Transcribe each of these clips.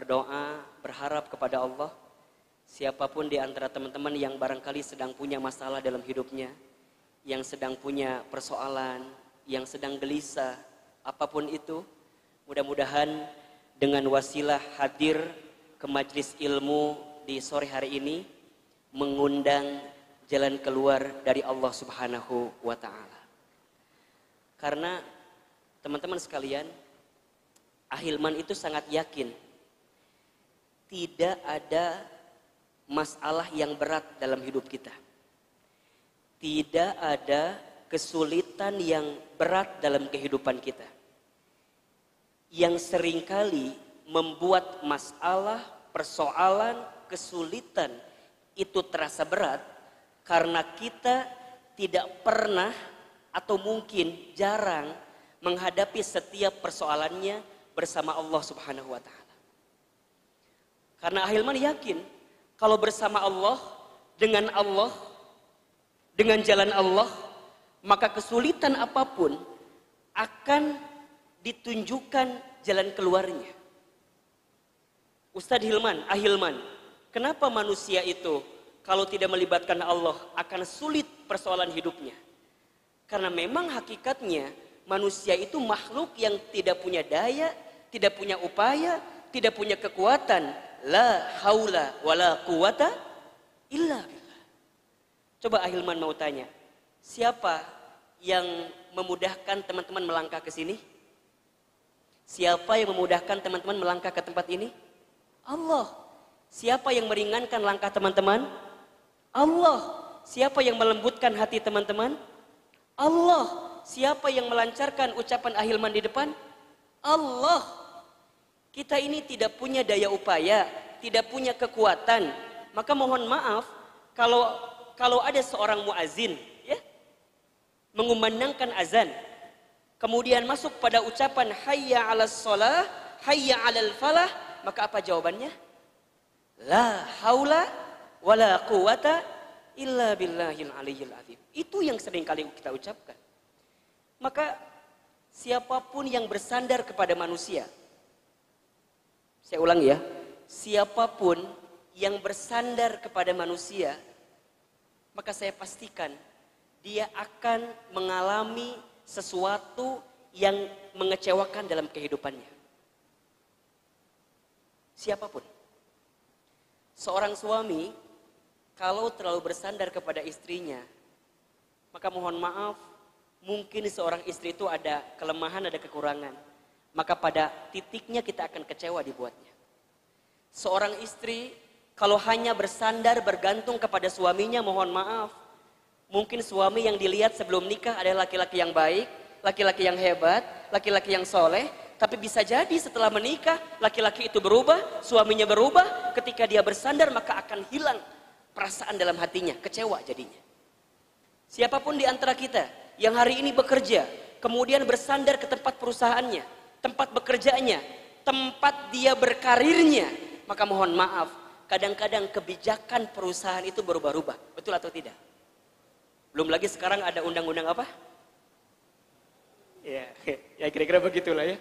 berdoa, berharap kepada Allah. Siapapun di antara teman-teman yang barangkali sedang punya masalah dalam hidupnya, yang sedang punya persoalan, yang sedang gelisah, apapun itu, mudah-mudahan dengan wasilah hadir ke majelis ilmu di sore hari ini, mengundang jalan keluar dari Allah Subhanahu wa Ta'ala. Karena teman-teman sekalian, Ahilman itu sangat yakin tidak ada masalah yang berat dalam hidup kita. Tidak ada kesulitan yang berat dalam kehidupan kita. Yang seringkali membuat masalah, persoalan, kesulitan itu terasa berat karena kita tidak pernah atau mungkin jarang menghadapi setiap persoalannya bersama Allah Subhanahu wa Ta'ala. Karena Ahilman yakin kalau bersama Allah, dengan jalan Allah, maka kesulitan apapun akan ditunjukkan jalan keluarnya. Ustadz Ahilman, kenapa manusia itu kalau tidak melibatkan Allah akan sulit persoalan hidupnya? Karena memang hakikatnya manusia itu makhluk yang tidak punya daya, tidak punya upaya, tidak punya kekuatan. La haula wala quwata illa billah. Coba Ahilman mau tanya, siapa yang memudahkan teman-teman melangkah ke sini? Siapa yang memudahkan teman-teman melangkah ke tempat ini? Allah. Siapa yang meringankan langkah teman-teman? Allah. Siapa yang melembutkan hati teman-teman? Allah. Siapa yang melancarkan ucapan Ahilman di depan? Allah. Kita ini tidak punya daya upaya, tidak punya kekuatan. Maka mohon maaf kalau ada seorang muazin ya, mengumandangkan azan, kemudian masuk pada ucapan hayya 'alas shalah, hayya 'alal falah, maka apa jawabannya? La haula wala quwata illa billahil aliyyil azim. Itu yang sering kali kita ucapkan. Maka siapapun yang bersandar kepada manusia, saya ulang ya, siapapun yang bersandar kepada manusia, maka saya pastikan dia akan mengalami sesuatu yang mengecewakan dalam kehidupannya. Siapapun. Seorang suami kalau terlalu bersandar kepada istrinya, maka mohon maaf, mungkin seorang istri itu ada kelemahan, ada kekurangan. Maka pada titiknya kita akan kecewa dibuatnya. Seorang istri kalau hanya bersandar bergantung kepada suaminya, mohon maaf, mungkin suami yang dilihat sebelum nikah adalah laki-laki yang baik, laki-laki yang hebat, laki-laki yang soleh, tapi bisa jadi setelah menikah laki-laki itu berubah, suaminya berubah. Ketika dia bersandar maka akan hilang perasaan dalam hatinya, kecewa jadinya. Siapapun di antara kita yang hari ini bekerja, kemudian bersandar ke tempat perusahaannya, tempat bekerjanya, tempat dia berkarirnya, maka mohon maaf, kadang-kadang kebijakan perusahaan itu berubah-ubah. Betul atau tidak? Belum lagi sekarang ada undang-undang apa? Ya kira-kira begitulah ya.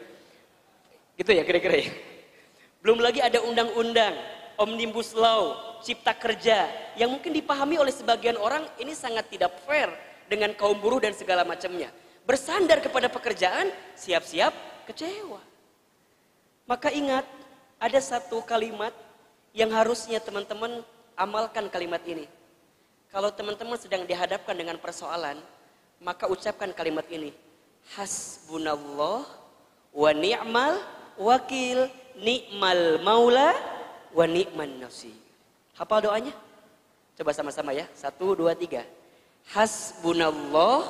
Gitu ya kira-kira ya. Belum lagi ada undang-undang, Omnibus Law, Cipta Kerja, yang mungkin dipahami oleh sebagian orang ini sangat tidak fair dengan kaum buruh dan segala macamnya. Bersandar kepada pekerjaan, siap-siap kecewa. Maka ingat, ada satu kalimat yang harusnya teman-teman amalkan kalimat ini. Kalau teman-teman sedang dihadapkan dengan persoalan, maka ucapkan kalimat ini. Hasbunallah wa ni'mal wakil, ni'mal maula wa ni'man nasir. Hafal doanya? Coba sama-sama ya. 1, 2, 3. Hasbunallah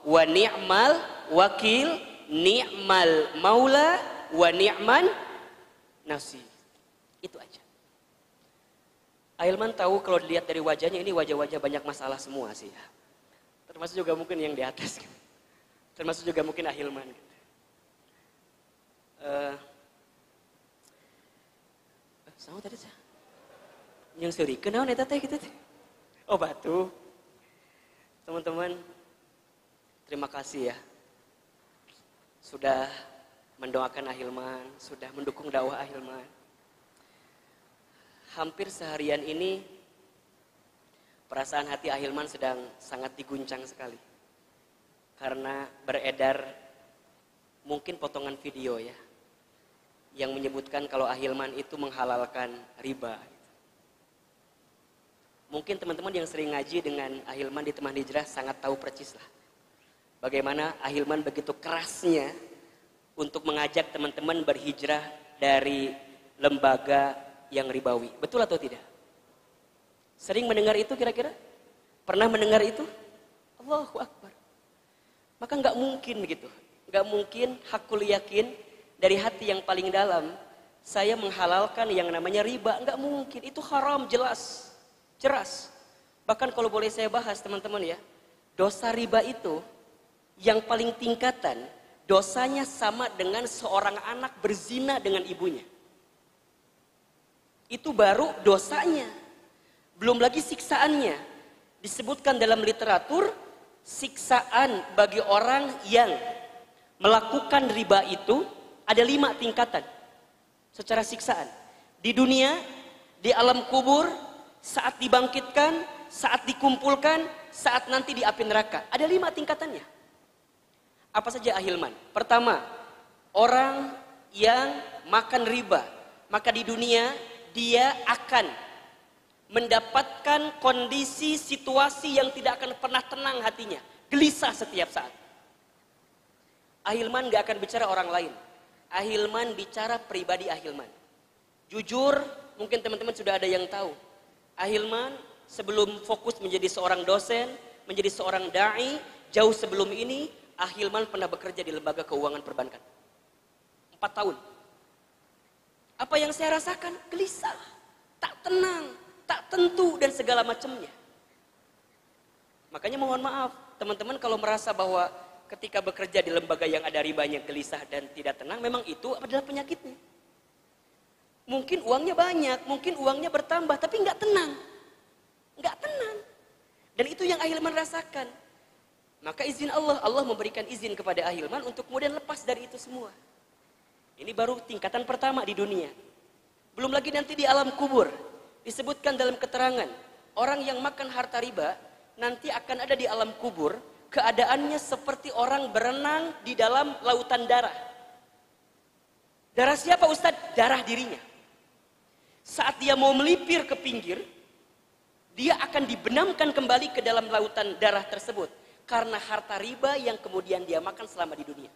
wa ni'mal wakil, ni'mal maula wa ni'man nasir. Itu aja. Ahilman tahu kalau dilihat dari wajahnya ini wajah-wajah banyak masalah semua sih ya. Termasuk juga mungkin yang di atas. Termasuk juga mungkin Ahilman. Sama tadi saya. Yang seri kenal neta teh gitu teh. Oh batu. Teman-teman, terima kasih ya. Sudah mendoakan Ahilman, sudah mendukung dakwah Ahilman. hampir seharian ini perasaan hati Ahilman sedang sangat diguncang sekali. Karena beredar mungkin potongan video ya, yang menyebutkan kalau Ahilman itu menghalalkan riba. Mungkin teman-teman yang sering ngaji dengan Ahilman di Teman Hijrah sangat tahu percis lah bagaimana Ahilman begitu kerasnya untuk mengajak teman-teman berhijrah dari lembaga yang ribawi. Betul atau tidak? Sering mendengar itu kira-kira? Pernah mendengar itu? Allahu Akbar. Maka nggak mungkin gitu. Nggak mungkin hakul yakin dari hati yang paling dalam saya menghalalkan yang namanya riba. Nggak mungkin. Itu haram jelas. Jelas. Bahkan kalau boleh saya bahas teman-teman ya. Dosa riba itu yang paling tingkatan, dosanya sama dengan seorang anak berzina dengan ibunya. Itu baru dosanya. Belum lagi siksaannya. Disebutkan dalam literatur, siksaan bagi orang yang melakukan riba itu ada 5 tingkatan. Secara siksaan. Di dunia, di alam kubur, saat dibangkitkan, saat dikumpulkan, saat nanti di api neraka. Ada 5 tingkatannya. Apa saja Ahilman? Pertama, orang yang makan riba, maka di dunia dia akan mendapatkan kondisi situasi yang tidak akan pernah tenang hatinya, gelisah setiap saat. Ahilman gak akan bicara orang lain. Ahilman bicara pribadi Ahilman. Jujur, mungkin teman-teman sudah ada yang tahu. Ahilman sebelum fokus menjadi seorang dosen, menjadi seorang da'i, jauh sebelum ini Ahilman pernah bekerja di lembaga keuangan perbankan 4 tahun. Apa yang saya rasakan? Gelisah, tak tenang, tak tentu dan segala macamnya. Makanya mohon maaf teman-teman kalau merasa bahwa ketika bekerja di lembaga yang ada ribanya gelisah dan tidak tenang, memang itu adalah penyakitnya. Mungkin uangnya banyak, mungkin uangnya bertambah, tapi nggak tenang. Nggak tenang. Dan itu yang Ahilman rasakan. Maka izin Allah, Allah memberikan izin kepada Ahilman untuk kemudian lepas dari itu semua. Ini baru tingkatan pertama di dunia. Belum lagi nanti di alam kubur. Disebutkan dalam keterangan, orang yang makan harta riba, nanti akan ada di alam kubur, keadaannya seperti orang berenang di dalam lautan darah. Darah siapa Ustadz? Darah dirinya. Saat dia mau melipir ke pinggir, dia akan dibenamkan kembali ke dalam lautan darah tersebut. Karena harta riba yang kemudian dia makan selama di dunia.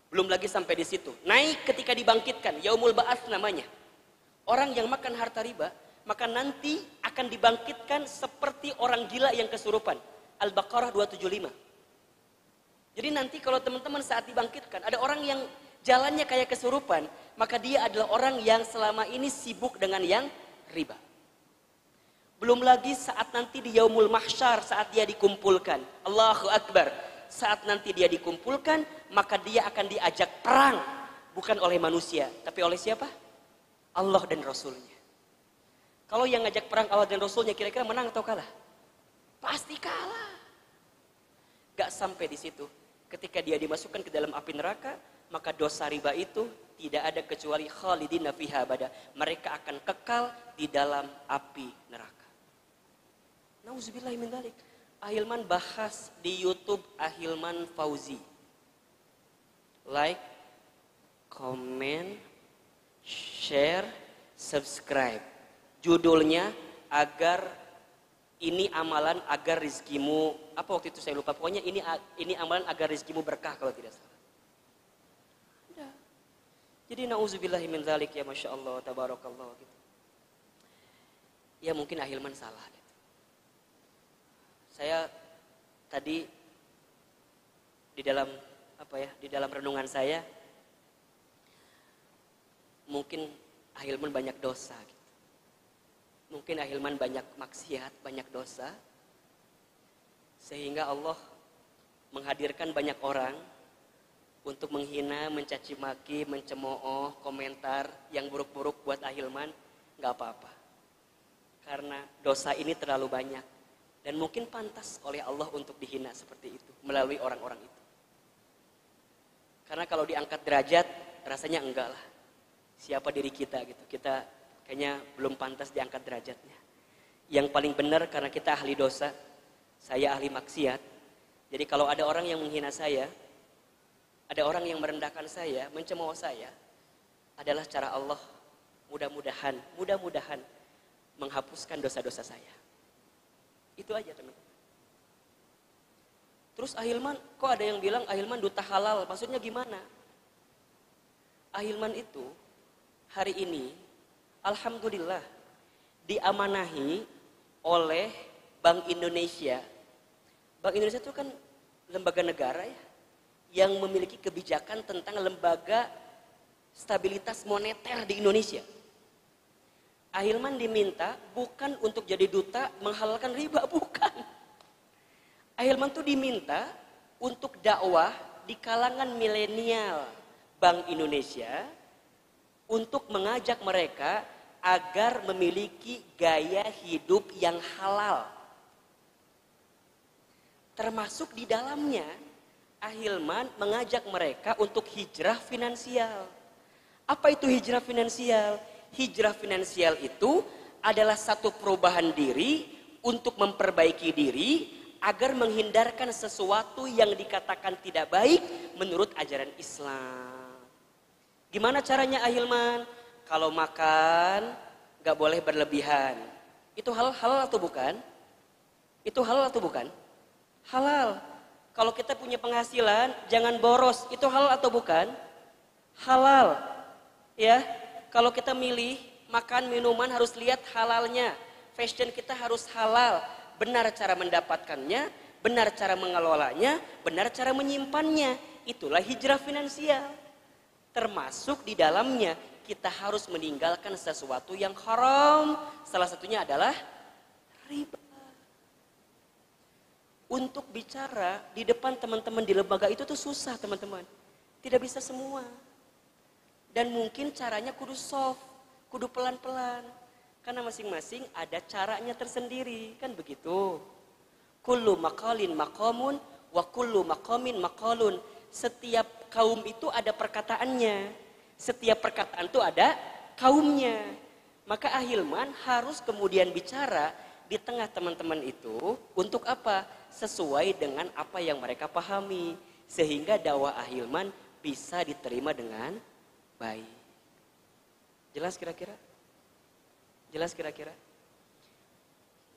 Belum lagi sampai di situ. Naik ketika dibangkitkan, Yaumul Ba'ats namanya. Orang yang makan harta riba, maka nanti akan dibangkitkan seperti orang gila yang kesurupan. Al-Baqarah 275. Jadi nanti kalau teman-teman saat dibangkitkan, ada orang yang jalannya kayak kesurupan, maka dia adalah orang yang selama ini sibuk dengan yang riba. Belum lagi saat nanti di Yaumul Mahsyar, saat dia dikumpulkan. Allahu Akbar. Saat nanti dia dikumpulkan, maka dia akan diajak perang. Bukan oleh manusia, tapi oleh siapa? Allah dan Rasulnya. Kalau yang ngajak perang Allah dan Rasulnya kira-kira menang atau kalah? Pasti kalah. Gak sampai di situ. Ketika dia dimasukkan ke dalam api neraka, maka dosa riba itu tidak ada kecuali khalidina fiha abada. Mereka akan kekal di dalam api neraka. Nauzubillahi min dzalik. Ahilman bahas di YouTube Ahilman Fauzi. Like, comment, share, subscribe. Judulnya agar ini amalan agar rizkimu, apa waktu itu saya lupa. Pokoknya ini amalan agar rizkimu berkah kalau tidak salah. Udah. Jadi nauzubillahi min dzalik ya Masya Allah, tabarakallah gitu. Ya mungkin Ahilman salah. Saya tadi di dalam renungan saya mungkin Ahilman banyak dosa gitu. Mungkin Ahilman banyak maksiat, banyak dosa sehingga Allah menghadirkan banyak orang untuk menghina, mencaci maki, mencemooh, komentar yang buruk-buruk buat Ahilman. Gak apa-apa, karena dosa ini terlalu banyak. Dan mungkin pantas oleh Allah untuk dihina seperti itu melalui orang-orang itu. Karena kalau diangkat derajat rasanya enggak lah. Siapa diri kita gitu. Kita kayaknya belum pantas diangkat derajatnya. Yang paling benar karena kita ahli dosa, saya ahli maksiat. Jadi kalau ada orang yang menghina saya, ada orang yang merendahkan saya, mencemooh saya, adalah cara Allah mudah-mudahan menghapuskan dosa-dosa saya. Itu aja teman-teman. Terus Ahilman, kok ada yang bilang Ahilman duta halal, maksudnya gimana? Ahilman itu hari ini, alhamdulillah, diamanahi oleh Bank Indonesia. Bank Indonesia itu kan lembaga negara ya, yang memiliki kebijakan tentang lembaga stabilitas moneter di Indonesia. Ahilman diminta bukan untuk jadi duta menghalalkan riba, bukan. Ahilman tuh diminta untuk dakwah di kalangan milenial Bank Indonesia untuk mengajak mereka agar memiliki gaya hidup yang halal. Termasuk di dalamnya Ahilman mengajak mereka untuk hijrah finansial. Apa itu hijrah finansial? Hijrah finansial itu adalah satu perubahan diri untuk memperbaiki diri agar menghindarkan sesuatu yang dikatakan tidak baik menurut ajaran Islam. Gimana caranya Ahilman? Kalau makan gak boleh berlebihan. Itu halal atau bukan? Itu halal atau bukan? Halal. Kalau kita punya penghasilan jangan boros. Itu halal atau bukan? Halal. Ya, kalau kita milih makan minuman harus lihat halalnya. Fashion kita harus halal. Benar cara mendapatkannya, benar cara mengelolanya, benar cara menyimpannya. Itulah hijrah finansial. Termasuk di dalamnya kita harus meninggalkan sesuatu yang haram. Salah satunya adalah riba. Untuk bicara di depan teman-teman di lembaga itu tuh susah teman-teman. Tidak bisa semua. Dan mungkin caranya kudu soft, kudu pelan-pelan. Karena masing-masing ada caranya tersendiri, kan begitu. Kullu maqalin maqamun wa kullu maqamin maqalun. Setiap kaum itu ada perkataannya. Setiap perkataan itu ada kaumnya. Maka Ahilman harus kemudian bicara di tengah teman-teman itu untuk apa? Sesuai dengan apa yang mereka pahami. Sehingga dakwah Ahilman bisa diterima dengan baik. Jelas kira-kira? Jelas kira-kira?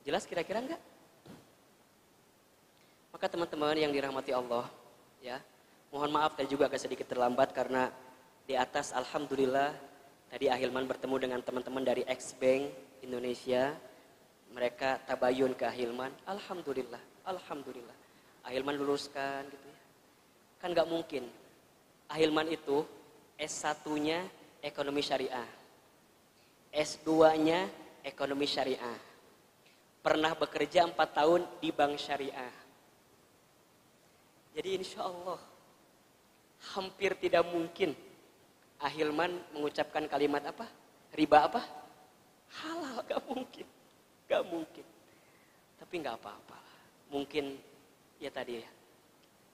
Jelas kira-kira enggak? Maka teman-teman yang dirahmati Allah, ya, mohon maaf tadi juga agak sedikit terlambat karena di atas alhamdulillah tadi Ahilman bertemu dengan teman-teman dari X-Bank Indonesia. Mereka tabayun ke Ahilman, alhamdulillah, alhamdulillah. Ahilman luruskan gitu ya. Kan enggak mungkin. Ahilman itu S1-nya ekonomi syariah. S2-nya ekonomi syariah. Pernah bekerja 4 tahun di bank syariah. Jadi insya Allah hampir tidak mungkin Ahilman mengucapkan kalimat apa? Riba apa? Halal, gak mungkin. Gak mungkin. Tapi gak apa-apa. Mungkin ya tadi ya,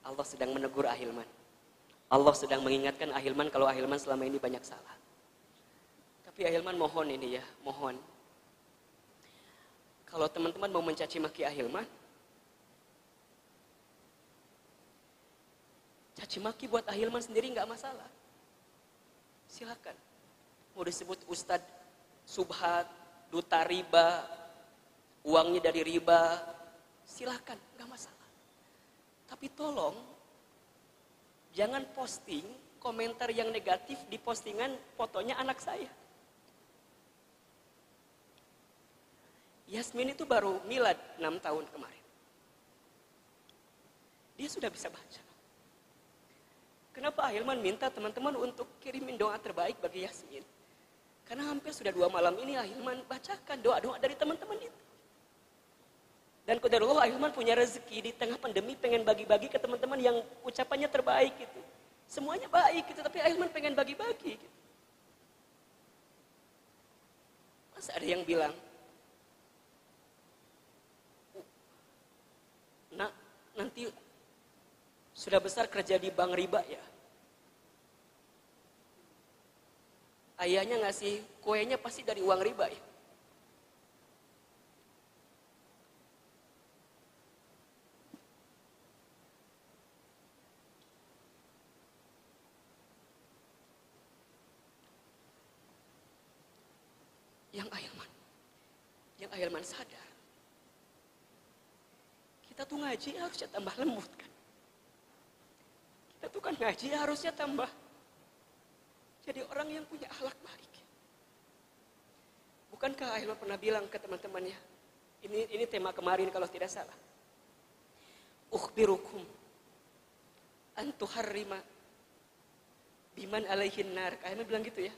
Allah sedang menegur Ahilman. Allah sedang mengingatkan Ahilman kalau Ahilman selama ini banyak salah. Tapi Ahilman mohon ini ya, mohon. Kalau teman-teman mau mencaci maki Ahilman, caci maki buat Ahilman sendiri nggak masalah. Silakan. Mau disebut Ustadz Subhat, duta riba, uangnya dari riba, silakan, nggak masalah. Tapi tolong jangan posting komentar yang negatif di postingan fotonya anak saya. Yasmin itu baru milad 6 tahun kemarin. Dia sudah bisa baca. Kenapa Ahilman minta teman-teman untuk kirimin doa terbaik bagi Yasmin? Karena hampir sudah 2 malam ini Ahilman bacakan doa-doa dari teman-teman itu. Dan qadarullah Ahilman punya rezeki di tengah pandemi pengen bagi-bagi ke teman-teman yang ucapannya terbaik gitu. Semuanya baik gitu, tapi Ahilman pengen bagi-bagi gitu. Masa ada yang bilang, nah nanti sudah besar kerja di bank riba ya. Ayahnya ngasih kuenya pasti dari uang riba ya. Yang Ahilman sadar, kita tuh ngaji harusnya tambah lembut kan. Kita tuh kan ngaji harusnya tambah jadi orang yang punya akhlak baik. Bukankah Ahilman pernah bilang ke teman-temannya, ini tema kemarin kalau tidak salah, ukhbirukum antuharrima biman alaihin nar. Ahilman bilang gitu ya,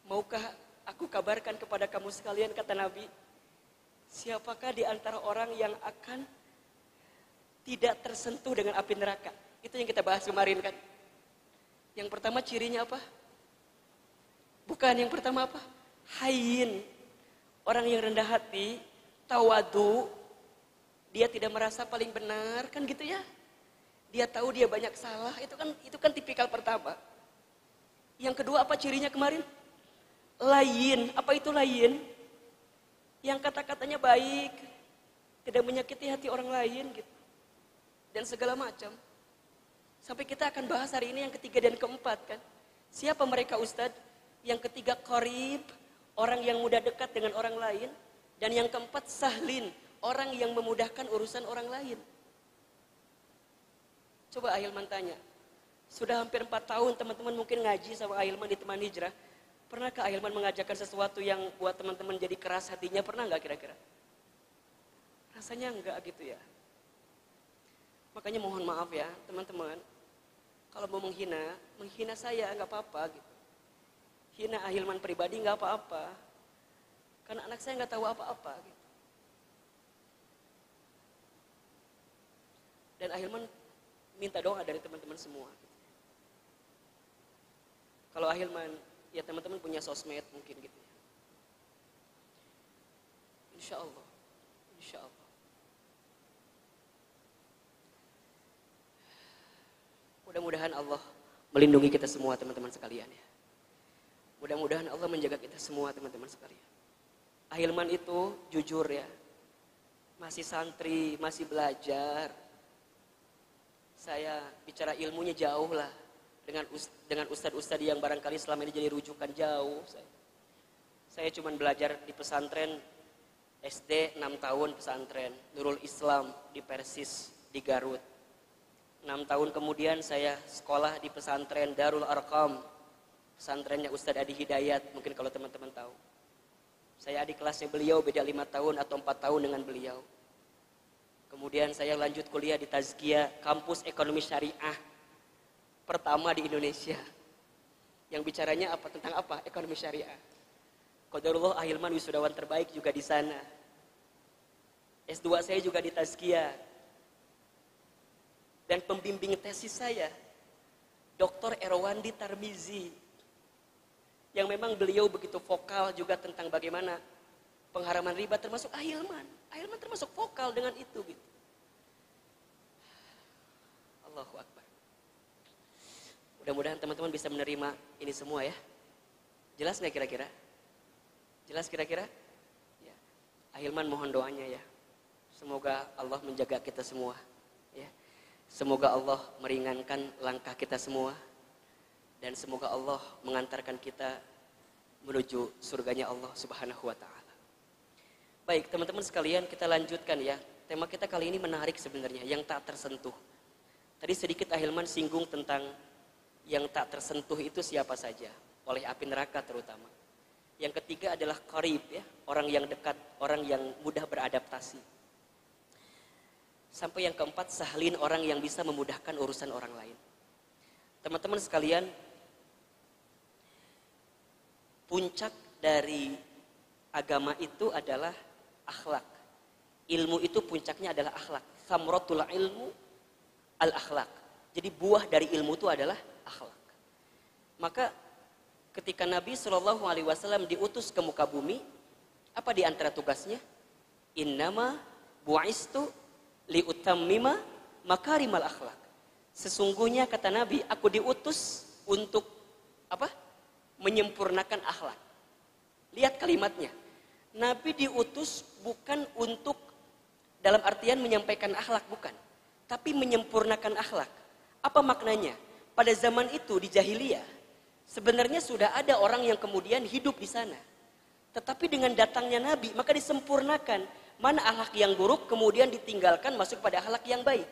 maukah aku kabarkan kepada kamu sekalian, kata Nabi, siapakah di antara orang yang akan tidak tersentuh dengan api neraka? Itu yang kita bahas kemarin kan. Yang pertama cirinya apa? Bukan yang pertama apa? Hayyin. Orang yang rendah hati, tawadu, dia tidak merasa paling benar kan gitu ya. Dia tahu dia banyak salah, itu kan tipikal pertama. Yang kedua apa cirinya kemarin? Layin. Apa itu layin? Yang kata-katanya baik, tidak menyakiti hati orang lain gitu. Dan segala macam. Sampai kita akan bahas hari ini yang ketiga dan keempat kan. Siapa mereka Ustadz? Yang ketiga qarib, orang yang mudah dekat dengan orang lain. Dan yang keempat sahlin, orang yang memudahkan urusan orang lain. Coba Ahilman tanya, sudah hampir 4 tahun teman-teman mungkin ngaji sama Ahilman di Teman Hijrah. Pernahkah Ahilman mengajarkan sesuatu yang buat teman-teman jadi keras hatinya? Pernah nggak kira-kira? Rasanya enggak gitu ya. Makanya mohon maaf ya teman-teman. Kalau mau menghina saya nggak apa-apa gitu. Hina Ahilman pribadi nggak apa-apa. Karena anak saya nggak tahu apa-apa gitu. Dan Ahilman minta doa dari teman-teman semua. Kalau Ahilman, ya teman-teman punya sosmed mungkin gitu ya. Insya Allah. Insya Allah. Mudah-mudahan Allah melindungi kita semua teman-teman sekalian ya. Mudah-mudahan Allah menjaga kita semua teman-teman sekalian. Ahilman itu jujur ya. Masih santri, masih belajar. Saya bicara ilmunya jauh lah. Dengan ustadz-ustadz yang barangkali selama ini jadi rujukan jauh. Saya cuma belajar di pesantren SD 6 tahun pesantren Nurul Islam di Persis di Garut. 6 tahun kemudian saya sekolah di pesantren Darul Arqam, pesantrennya Ustadz Adi Hidayat, mungkin kalau teman-teman tahu. Saya adik kelasnya beliau, beda 5 tahun atau 4 tahun dengan beliau. Kemudian saya lanjut kuliah di Tazkiyah, kampus ekonomi syariah pertama di Indonesia. Yang bicaranya apa? Tentang apa? Ekonomi syariah. Qadarullah Ahilman wisudawan terbaik juga di sana. S2 saya juga di Tazkiyah. Dan pembimbing tesis saya, Dr. Erwandi Tarmizi, yang memang beliau begitu vokal juga tentang bagaimana pengharaman riba, termasuk Ahilman. Ahilman termasuk vokal dengan itu gitu. Allahu Akbar. Mudah-mudahan teman-teman bisa menerima ini semua ya. Jelas nggak kira-kira? Jelas kira-kira? Ya. Ahilman mohon doanya ya. Semoga Allah menjaga kita semua. Ya. Semoga Allah meringankan langkah kita semua. Dan semoga Allah mengantarkan kita menuju surganya Allah Subhanahu wa ta'ala. Baik teman-teman sekalian, kita lanjutkan ya. Tema kita kali ini menarik sebenarnya, yang tak tersentuh. Tadi sedikit Ahilman singgung tentang yang tak tersentuh itu siapa saja, oleh api neraka terutama. Yang ketiga adalah qarib ya, orang yang dekat, orang yang mudah beradaptasi. Sampai yang keempat sahlin, orang yang bisa memudahkan urusan orang lain. Teman-teman sekalian, puncak dari agama itu adalah akhlak. Ilmu itu puncaknya adalah akhlak. Samratul ilmu al-akhlak. Jadi buah dari ilmu itu adalah akhlak. Maka ketika Nabi SAW diutus ke muka bumi, apa di antara tugasnya? Innama bu'istu liutammima makarimal akhlak. Sesungguhnya kata Nabi, aku diutus untuk apa? menyempurnakan akhlak. Lihat kalimatnya. Nabi diutus bukan untuk dalam artian menyampaikan akhlak, bukan. Tapi menyempurnakan akhlak. Apa maknanya? Pada zaman itu di jahiliyah, sebenarnya sudah ada orang yang kemudian hidup di sana. Tetapi dengan datangnya Nabi, maka disempurnakan. Mana akhlak yang buruk, kemudian ditinggalkan masuk pada akhlak yang baik.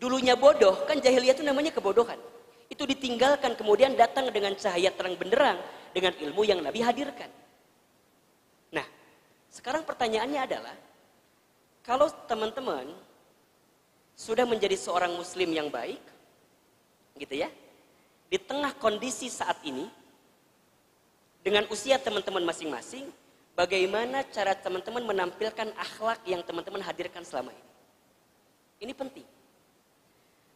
Dulunya bodoh, kan jahiliyah itu namanya kebodohan. Itu ditinggalkan, kemudian datang dengan cahaya terang benderang, dengan ilmu yang Nabi hadirkan. Nah, sekarang pertanyaannya adalah, kalau teman-teman sudah menjadi seorang muslim yang baik, gitu ya, di tengah kondisi saat ini, dengan usia teman-teman masing-masing, bagaimana cara teman-teman menampilkan akhlak yang teman-teman hadirkan selama ini. Ini penting.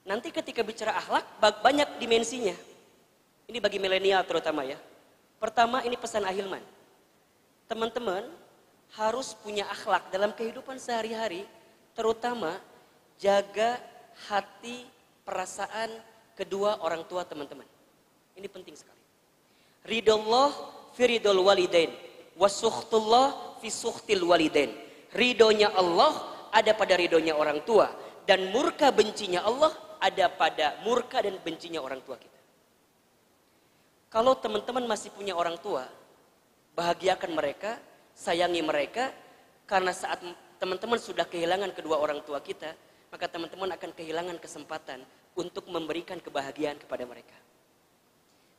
Nanti ketika bicara akhlak, banyak dimensinya. Ini bagi milenial terutama ya. Pertama, ini pesan Ahilman. Teman-teman harus punya akhlak dalam kehidupan sehari-hari, terutama jaga hati, perasaan kedua orang tua teman-teman. Ini penting sekali. Ridullah fi ridul walidain, wasukhtullah fi sukhtil walidain. Ridhonya Allah ada pada ridhonya orang tua, dan murka bencinya Allah ada pada murka dan bencinya orang tua kita. Kalau teman-teman masih punya orang tua, bahagiakan mereka, sayangi mereka, karena saat teman-teman sudah kehilangan kedua orang tua kita, maka teman-teman akan kehilangan kesempatan untuk memberikan kebahagiaan kepada mereka.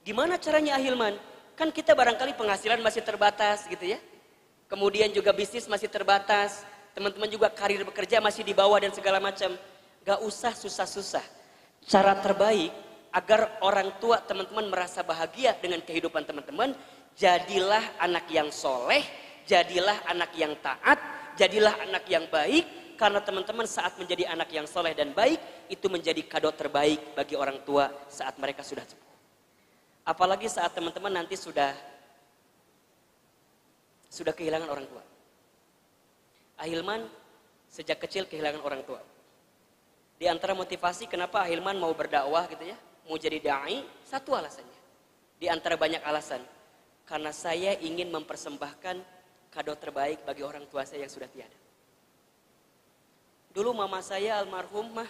Gimana caranya Ahilman? Kan kita barangkali penghasilan masih terbatas gitu ya. Kemudian juga bisnis masih terbatas, teman-teman juga karir bekerja masih di bawah dan segala macam. Gak usah susah-susah. Cara terbaik agar orang tua teman-teman merasa bahagia dengan kehidupan teman-teman, jadilah anak yang soleh, jadilah anak yang taat, jadilah anak yang baik. Karena teman-teman saat menjadi anak yang soleh dan baik, itu menjadi kado terbaik bagi orang tua saat mereka sudah sepuh. Apalagi saat teman-teman nanti sudah kehilangan orang tua. Ahilman sejak kecil kehilangan orang tua. Di antara motivasi kenapa Ahilman mau berdakwah gitu ya, mau jadi da'i, satu alasannya. Di antara banyak alasan, karena saya ingin mempersembahkan kado terbaik bagi orang tua saya yang sudah tiada. Dulu mama saya almarhumah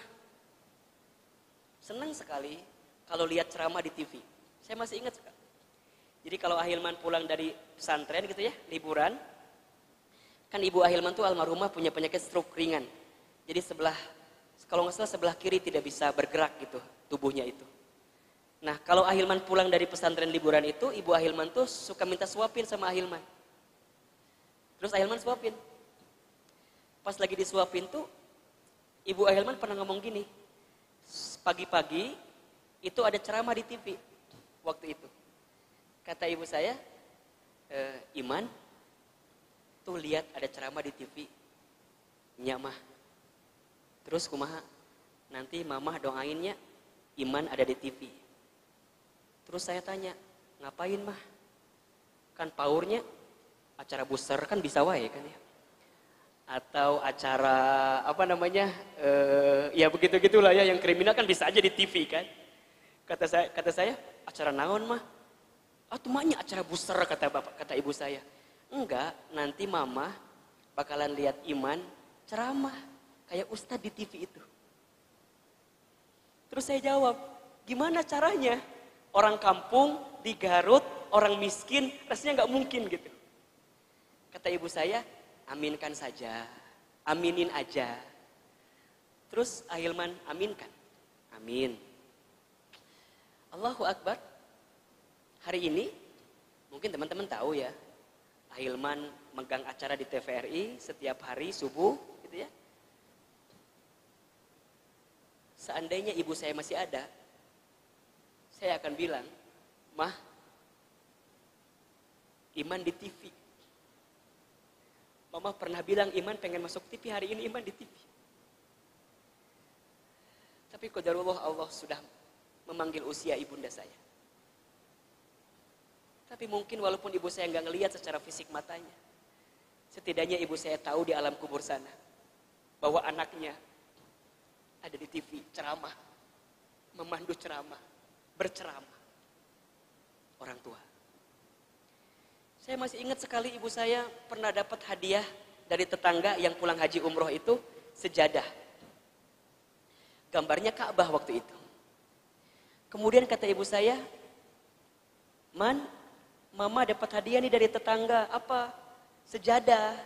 senang sekali kalau lihat ceramah di TV. Saya masih ingat sekali. Jadi kalau Ahilman pulang dari pesantren gitu ya, liburan, kan ibu Ahilman tuh almarhumah punya penyakit stroke ringan. Jadi kalau nggak salah sebelah kiri tidak bisa bergerak gitu tubuhnya itu. Nah kalau Ahilman pulang dari pesantren liburan itu, ibu Ahilman tuh suka minta suapin sama Ahilman. Terus Ahilman suapin. Pas lagi disuapin tuh, ibu Ahilman pernah ngomong gini, pagi-pagi itu ada ceramah di TV waktu itu. Kata ibu saya, Iman, tuh lihat ada ceramah di TV, nyamah. Terus kumaha, nanti mamah doainnya Iman ada di TV. Terus saya tanya, ngapain mah? Kan paurnya acara buser kan bisa wae kan ya. Atau acara apa namanya, ya begitu-gitulah ya, yang kriminal kan bisa aja di TV kan. Kata saya acara naon mah? Tuh mahnya acara buser kata ibu saya. Enggak, nanti mama bakalan lihat Iman ceramah kayak ustadz di TV itu. Terus saya jawab, gimana caranya? Orang kampung di Garut, orang miskin, rasanya nggak mungkin gitu. Kata ibu saya, aminkan saja, aminin aja. Terus Ahilman aminkan, amin. Allahu Akbar. Hari ini mungkin teman-teman tahu ya, Ahilman megang acara di TVRI setiap hari subuh gitu ya. Seandainya ibu saya masih ada, saya akan bilang, Mah, Iman di TV. Mama pernah bilang Iman pengen masuk TV, hari ini Iman di TV. Tapi qadarullah, Allah sudah memanggil usia ibunda saya. Tapi mungkin walaupun ibu saya nggak ngelihat secara fisik matanya, setidaknya ibu saya tahu di alam kubur sana bahwa anaknya ada di TV ceramah, memandu ceramah, berceramah. Orang tua. Saya masih ingat sekali ibu saya pernah dapat hadiah dari tetangga yang pulang haji umroh itu sejadah. Gambarnya Ka'bah waktu itu. Kemudian kata ibu saya, "Man, mama dapat hadiah nih dari tetangga, apa? Sejadah.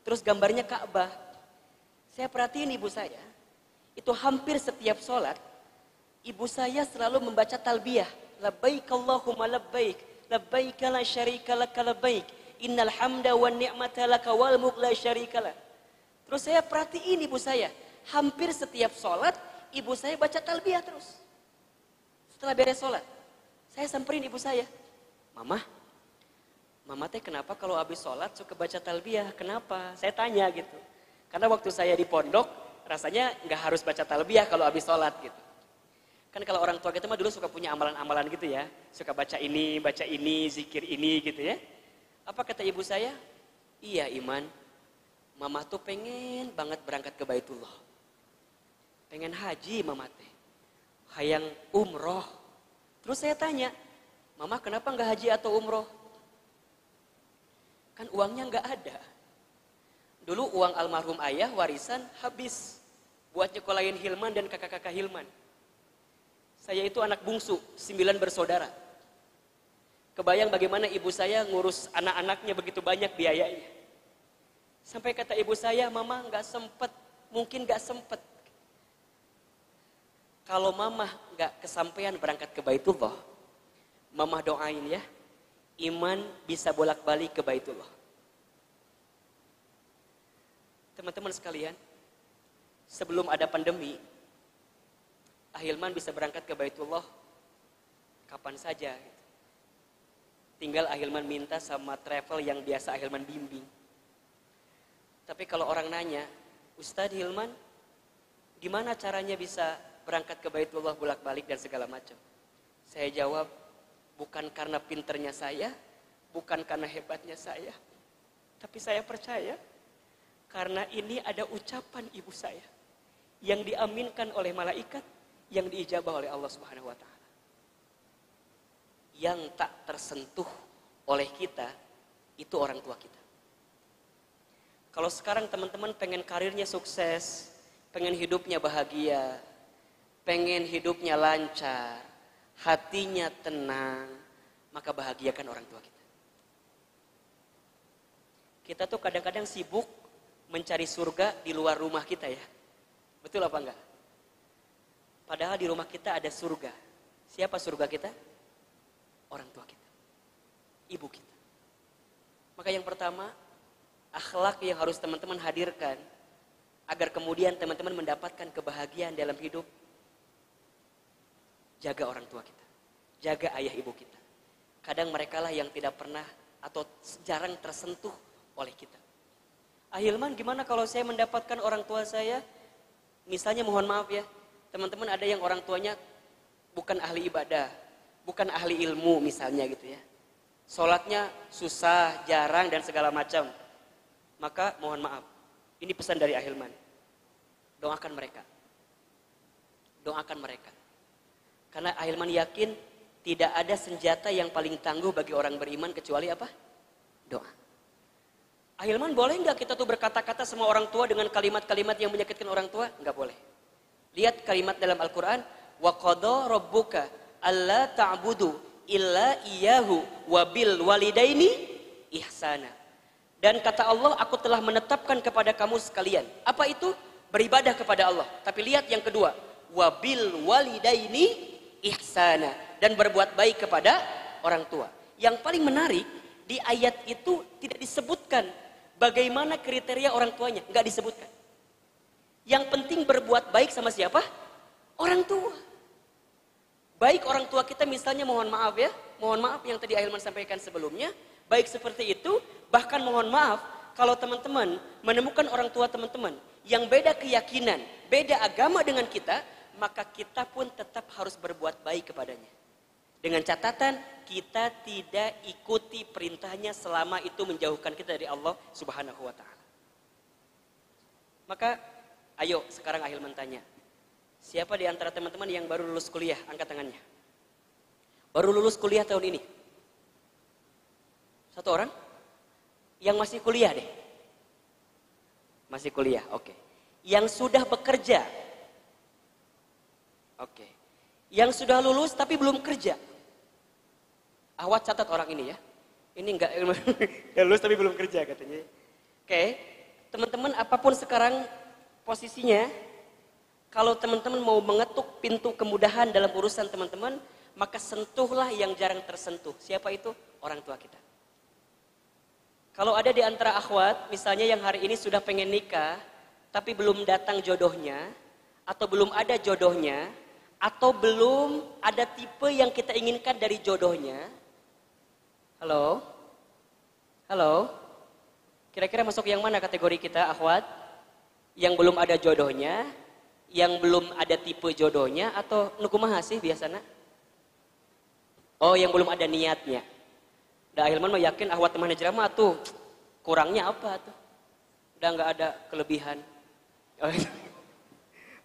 Terus gambarnya Ka'bah." Saya perhatiin ibu saya, itu hampir setiap sholat, ibu saya selalu membaca talbiyah. Labbaik Allahumma labbaik, labbaik la syarika laka labbaik, innal hamda wan ni'mata laka wal mulk la syarika lak. Terus saya perhatiin ibu saya, hampir setiap sholat, ibu saya baca talbiyah terus. Setelah beres sholat, saya samperin ibu saya, "Mama, mama teh kenapa kalau habis sholat suka baca talbiyah? Kenapa?" Saya tanya gitu. Karena waktu saya di pondok, rasanya nggak harus baca talbiyah kalau habis sholat gitu. Kan kalau orang tua kita mah dulu suka punya amalan-amalan gitu ya. Suka baca ini, zikir ini gitu ya. Apa kata ibu saya? "Iya Iman, mama tuh pengen banget berangkat ke Baitullah. Pengen haji mama teh. Hayang umroh." Terus saya tanya, "Mama kenapa nggak haji atau umroh?" Kan uangnya nggak ada. Dulu uang almarhum ayah warisan habis buat nyekolahin Hilman dan kakak-kakak Hilman. Saya itu anak bungsu, 9 bersaudara. Kebayang bagaimana ibu saya ngurus anak-anaknya begitu banyak biayanya. Sampai kata ibu saya, "Mama nggak sempet, mungkin nggak sempet." Kalau mama nggak kesampaian berangkat ke Baitullah, mama doain ya, Iman bisa bolak-balik ke Baitullah. Teman-teman sekalian, sebelum ada pandemi, Ahilman bisa berangkat ke Baitullah kapan saja. Tinggal Ahilman minta sama travel yang biasa Ahilman bimbing. Tapi kalau orang nanya, "Ustadz Hilman, gimana caranya bisa berangkat ke Baitullah bolak-balik dan segala macam?" Saya jawab, bukan karena pinternya saya, bukan karena hebatnya saya, tapi saya percaya karena ini ada ucapan ibu saya yang diaminkan oleh malaikat, yang diijabah oleh Allah Subhanahu wa taala. Yang tak tersentuh oleh kita itu orang tua kita. Kalau sekarang teman-teman pengen karirnya sukses, pengen hidupnya bahagia, pengen hidupnya lancar, hatinya tenang, maka bahagiakan orang tua kita. Kita tuh kadang-kadang sibuk mencari surga di luar rumah kita ya. Betul apa enggak? Padahal di rumah kita ada surga. Siapa surga kita? Orang tua kita. Ibu kita. Maka yang pertama, akhlak yang harus teman-teman hadirkan agar kemudian teman-teman mendapatkan kebahagiaan dalam hidup. Jaga orang tua kita. Jaga ayah ibu kita. Kadang merekalah yang tidak pernah atau jarang tersentuh oleh kita. Ahilman, gimana kalau saya mendapatkan orang tua saya, misalnya mohon maaf ya, teman-teman ada yang orang tuanya bukan ahli ibadah, bukan ahli ilmu misalnya gitu ya. Sholatnya susah, jarang dan segala macam. Maka mohon maaf, ini pesan dari Ahilman. Doakan mereka. Doakan mereka. Karena Ahilman yakin tidak ada senjata yang paling tangguh bagi orang beriman kecuali apa? Doa. Ahilman, boleh nggak kita tuh berkata-kata sama orang tua dengan kalimat-kalimat yang menyakitkan orang tua? Nggak boleh. Lihat kalimat dalam Al-Quran, wa qada rabbuka alla ta'budu illa iyyahu wa bil walidaini ihsana. Dan kata Allah, aku telah menetapkan kepada kamu sekalian. Apa itu? Beribadah kepada Allah. Tapi lihat yang kedua, wa bil walidaini ihsana, dan berbuat baik kepada orang tua. Yang paling menarik di ayat itu tidak disebutkan bagaimana kriteria orang tuanya, nggak disebutkan. Yang penting berbuat baik sama siapa? Orang tua. Baik orang tua kita misalnya, mohon maaf ya, mohon maaf yang tadi Ahilman sampaikan sebelumnya, baik seperti itu, bahkan mohon maaf kalau teman-teman menemukan orang tua teman-teman yang beda keyakinan, beda agama dengan kita, maka kita pun tetap harus berbuat baik kepadanya. Dengan catatan kita tidak ikuti perintahnya selama itu menjauhkan kita dari Allah Subhanahu wa taala. Maka ayo sekarang Ahilman tanya, siapa di antara teman-teman yang baru lulus kuliah? Angkat tangannya. Baru lulus kuliah tahun ini. Satu orang? Yang masih kuliah deh. Masih kuliah, oke. Yang sudah bekerja. Oke. Yang sudah lulus tapi belum kerja. Ahwat catat orang ini ya. Ini enggak lulus tapi belum kerja katanya. Oke. Teman-teman apapun sekarang posisinya, kalau teman-teman mau mengetuk pintu kemudahan dalam urusan teman-teman, maka sentuhlah yang jarang tersentuh. Siapa itu? Orang tua kita. Kalau ada di antara akhwat, misalnya yang hari ini sudah pengen nikah, tapi belum datang jodohnya, atau belum ada jodohnya, atau belum ada tipe yang kita inginkan dari jodohnya. Halo? Halo? Kira-kira masuk yang mana kategori kita, akhwat? Yang belum ada jodohnya, yang belum ada tipe jodohnya, atau nukumaha sih biasanya? Oh, yang belum ada niatnya. Dah Hilman mah yakin ahwat teman hijrah tuh kurangnya apa tuh? Udah nggak ada kelebihan. Oh,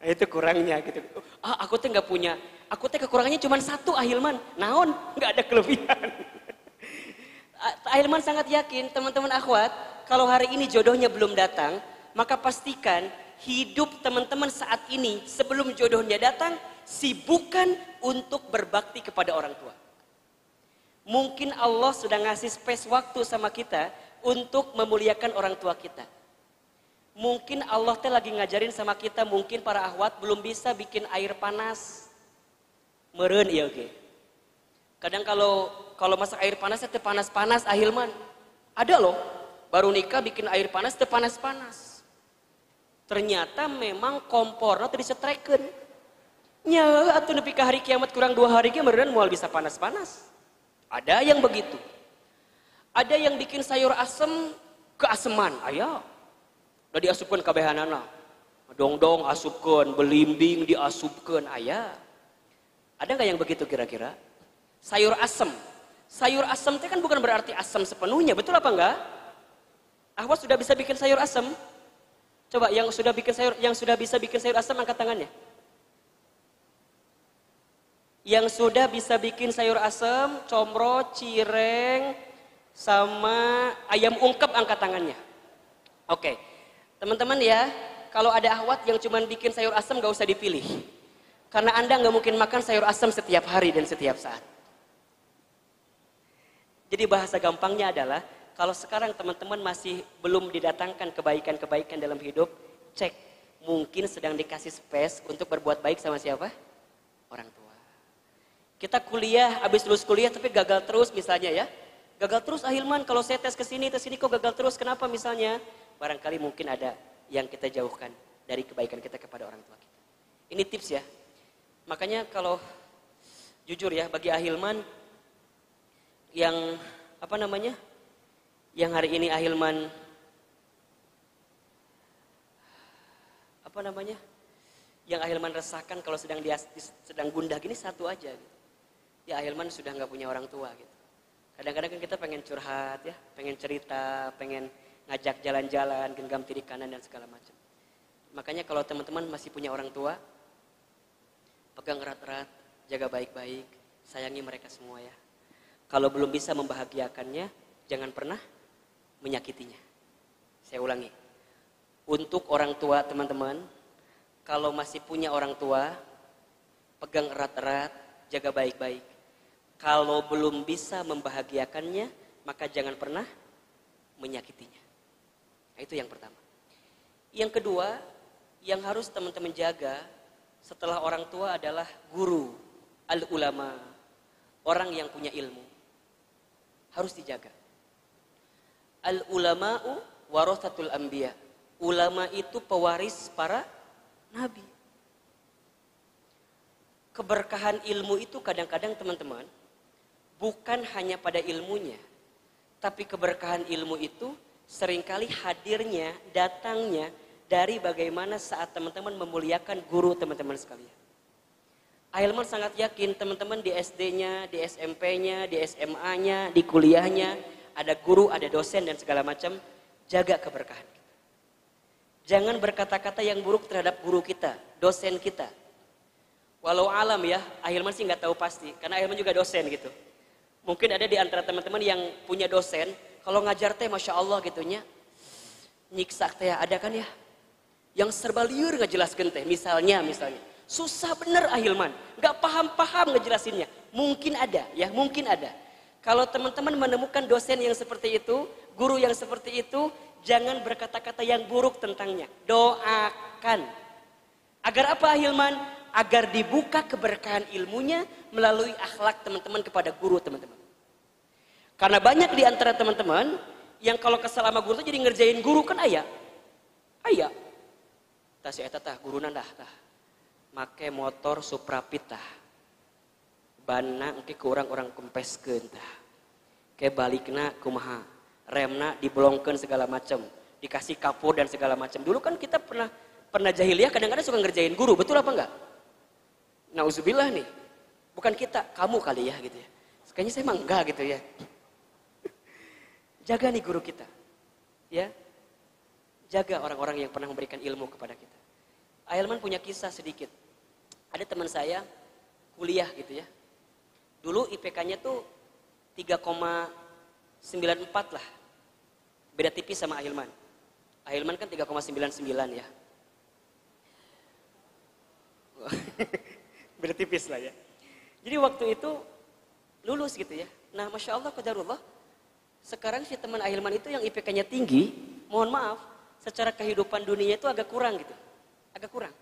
itu kurangnya gitu. Aku tuh nggak punya. Aku tuh kekurangannya cuma satu Ahilman. Naon? Nggak ada kelebihan. Ahilman sangat yakin teman-teman akhwat kalau hari ini jodohnya belum datang, maka pastikan hidup teman-teman saat ini sebelum jodohnya datang sibukkan untuk berbakti kepada orang tua. Mungkin Allah sudah ngasih space waktu sama kita untuk memuliakan orang tua kita. Mungkin Allah teh lagi ngajarin sama kita, mungkin para ahwat belum bisa bikin air panas. Meureun ieu ge. Kadang kalau masak air panas teh panas-panas Ahilman. Ada loh, baru nikah bikin air panas teh panas-panas. Ternyata memang komporna teh disetrekeun. Nya atuh nepi ka hari kiamat kurang 2 hari ge meureun moal bisa panas-panas. Ada yang begitu. Ada yang bikin sayur asem keaseman. Aya. Udah diasupkan kabehanana. Dong-dong asupkan, belimbing diasupkan. Aya. Ada nggak yang begitu kira-kira? Sayur asem. Sayur asem itu kan bukan berarti asem sepenuhnya. Betul apa enggak? Ahwat sudah bisa bikin sayur asem? Coba yang sudah bisa bikin sayur asem angkat tangannya. Yang sudah bisa bikin sayur asem, comro, cireng, sama ayam ungkep angkat tangannya. Oke, teman-teman ya, kalau ada ahwat yang cuma bikin sayur asem gak usah dipilih. Karena Anda gak mungkin makan sayur asem setiap hari dan setiap saat. Jadi bahasa gampangnya adalah, kalau sekarang teman-teman masih belum didatangkan kebaikan-kebaikan dalam hidup, cek, mungkin sedang dikasih space untuk berbuat baik sama siapa? Orang tua. Kita kuliah, habis lulus kuliah tapi gagal terus misalnya ya. Gagal terus Ahilman, kalau saya tes ke sini kok gagal terus. Kenapa misalnya? Barangkali mungkin ada yang kita jauhkan dari kebaikan kita kepada orang tua kita. Ini tips ya. Makanya kalau jujur ya, bagi Ahilman yang yang hari ini Ahilman yang Ahilman resahkan kalau sedang gundah gini satu aja gitu. Ya Ahilman sudah nggak punya orang tua gitu. Kadang-kadang kan kita pengen curhat ya, pengen cerita, pengen ngajak jalan-jalan, genggam kiri kanan dan segala macam. Makanya kalau teman-teman masih punya orang tua, pegang erat-erat, jaga baik-baik, sayangi mereka semua ya. Kalau belum bisa membahagiakannya, jangan pernah menyakitinya. Saya ulangi, untuk orang tua teman-teman, kalau masih punya orang tua, pegang erat-erat, jaga baik-baik. Kalau belum bisa membahagiakannya, maka jangan pernah menyakitinya. Nah, itu yang pertama. Yang kedua, yang harus teman-teman jaga setelah orang tua adalah guru, al-ulama, orang yang punya ilmu. Harus dijaga. Al-ulama'u warathatul anbiya. Ulama itu pewaris para nabi. Keberkahan ilmu itu kadang-kadang teman-teman bukan hanya pada ilmunya, tapi keberkahan ilmu itu seringkali hadirnya, datangnya dari bagaimana saat teman-teman memuliakan guru teman-teman sekalian. Ahilman sangat yakin teman-teman di SD-nya, di SMP-nya, di SMA-nya, di kuliahnya, ada guru, ada dosen dan segala macam, jaga keberkahan kita. Jangan berkata-kata yang buruk terhadap guru kita, dosen kita. Walau alam ya, Ahilman sih nggak tahu pasti, karena Ahilman juga dosen gitu. Mungkin ada di antara teman-teman yang punya dosen, kalau ngajar teh Masya Allah gitunya, nyiksa teh ada kan ya? Yang serba liur ngejelaskan teh, misalnya. Susah bener Ahilman, gak paham-paham ngejelasinnya. Mungkin ada ya, mungkin ada. Kalau teman-teman menemukan dosen yang seperti itu, guru yang seperti itu, jangan berkata-kata yang buruk tentangnya. Doakan. Agar apa Ahilman? Agar dibuka keberkahan ilmunya melalui akhlak teman-teman kepada guru teman-teman. Karena banyak di antara teman-teman yang kalau kesal sama guru itu jadi ngerjain guru kan ayah. Tah si eta tah guruna dah tah. Make motor Supra Pita. Banna engke ke orang kempeskeun tah. Ke balikna kumaha? Remna dibolongkeun segala macam, dikasih kapur dan segala macam. Dulu kan kita pernah jahiliyah kadang-kadang suka ngerjain guru, betul apa enggak? Nauzubillah nih. Bukan kita, kamu kali ya gitu ya. Kayaknya saya emang enggak gitu ya. Jaga nih guru kita. Ya. Jaga orang-orang yang pernah memberikan ilmu kepada kita. Ahilman punya kisah sedikit. Ada teman saya kuliah gitu ya. Dulu IPK-nya tuh 3,94 lah. Beda tipis sama Ahilman. Ahilman kan 3,99 ya. Beda tipis lah ya. Jadi waktu itu lulus gitu ya. Nah Masya Allah qadarullah. Sekarang si teman Ahilman itu yang IPK-nya tinggi, mohon maaf, secara kehidupan dunia itu agak kurang gitu. Agak kurang.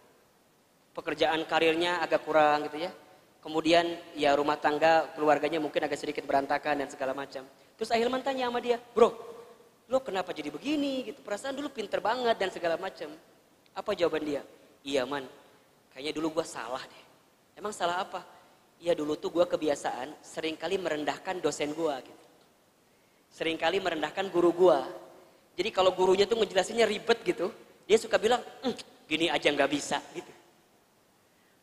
Pekerjaan karirnya agak kurang gitu ya. Kemudian ya rumah tangga, keluarganya mungkin agak sedikit berantakan dan segala macam. Terus Ahilman tanya sama dia, bro, lo kenapa jadi begini gitu? Perasaan dulu pinter banget dan segala macam. Apa jawaban dia? Iya man, kayaknya dulu gue salah deh. Emang salah apa? Ya dulu tuh gue kebiasaan seringkali merendahkan dosen gue gitu. Seringkali merendahkan guru gue. Jadi kalau gurunya tuh ngejelasinnya ribet gitu, dia suka bilang, gini aja nggak bisa gitu.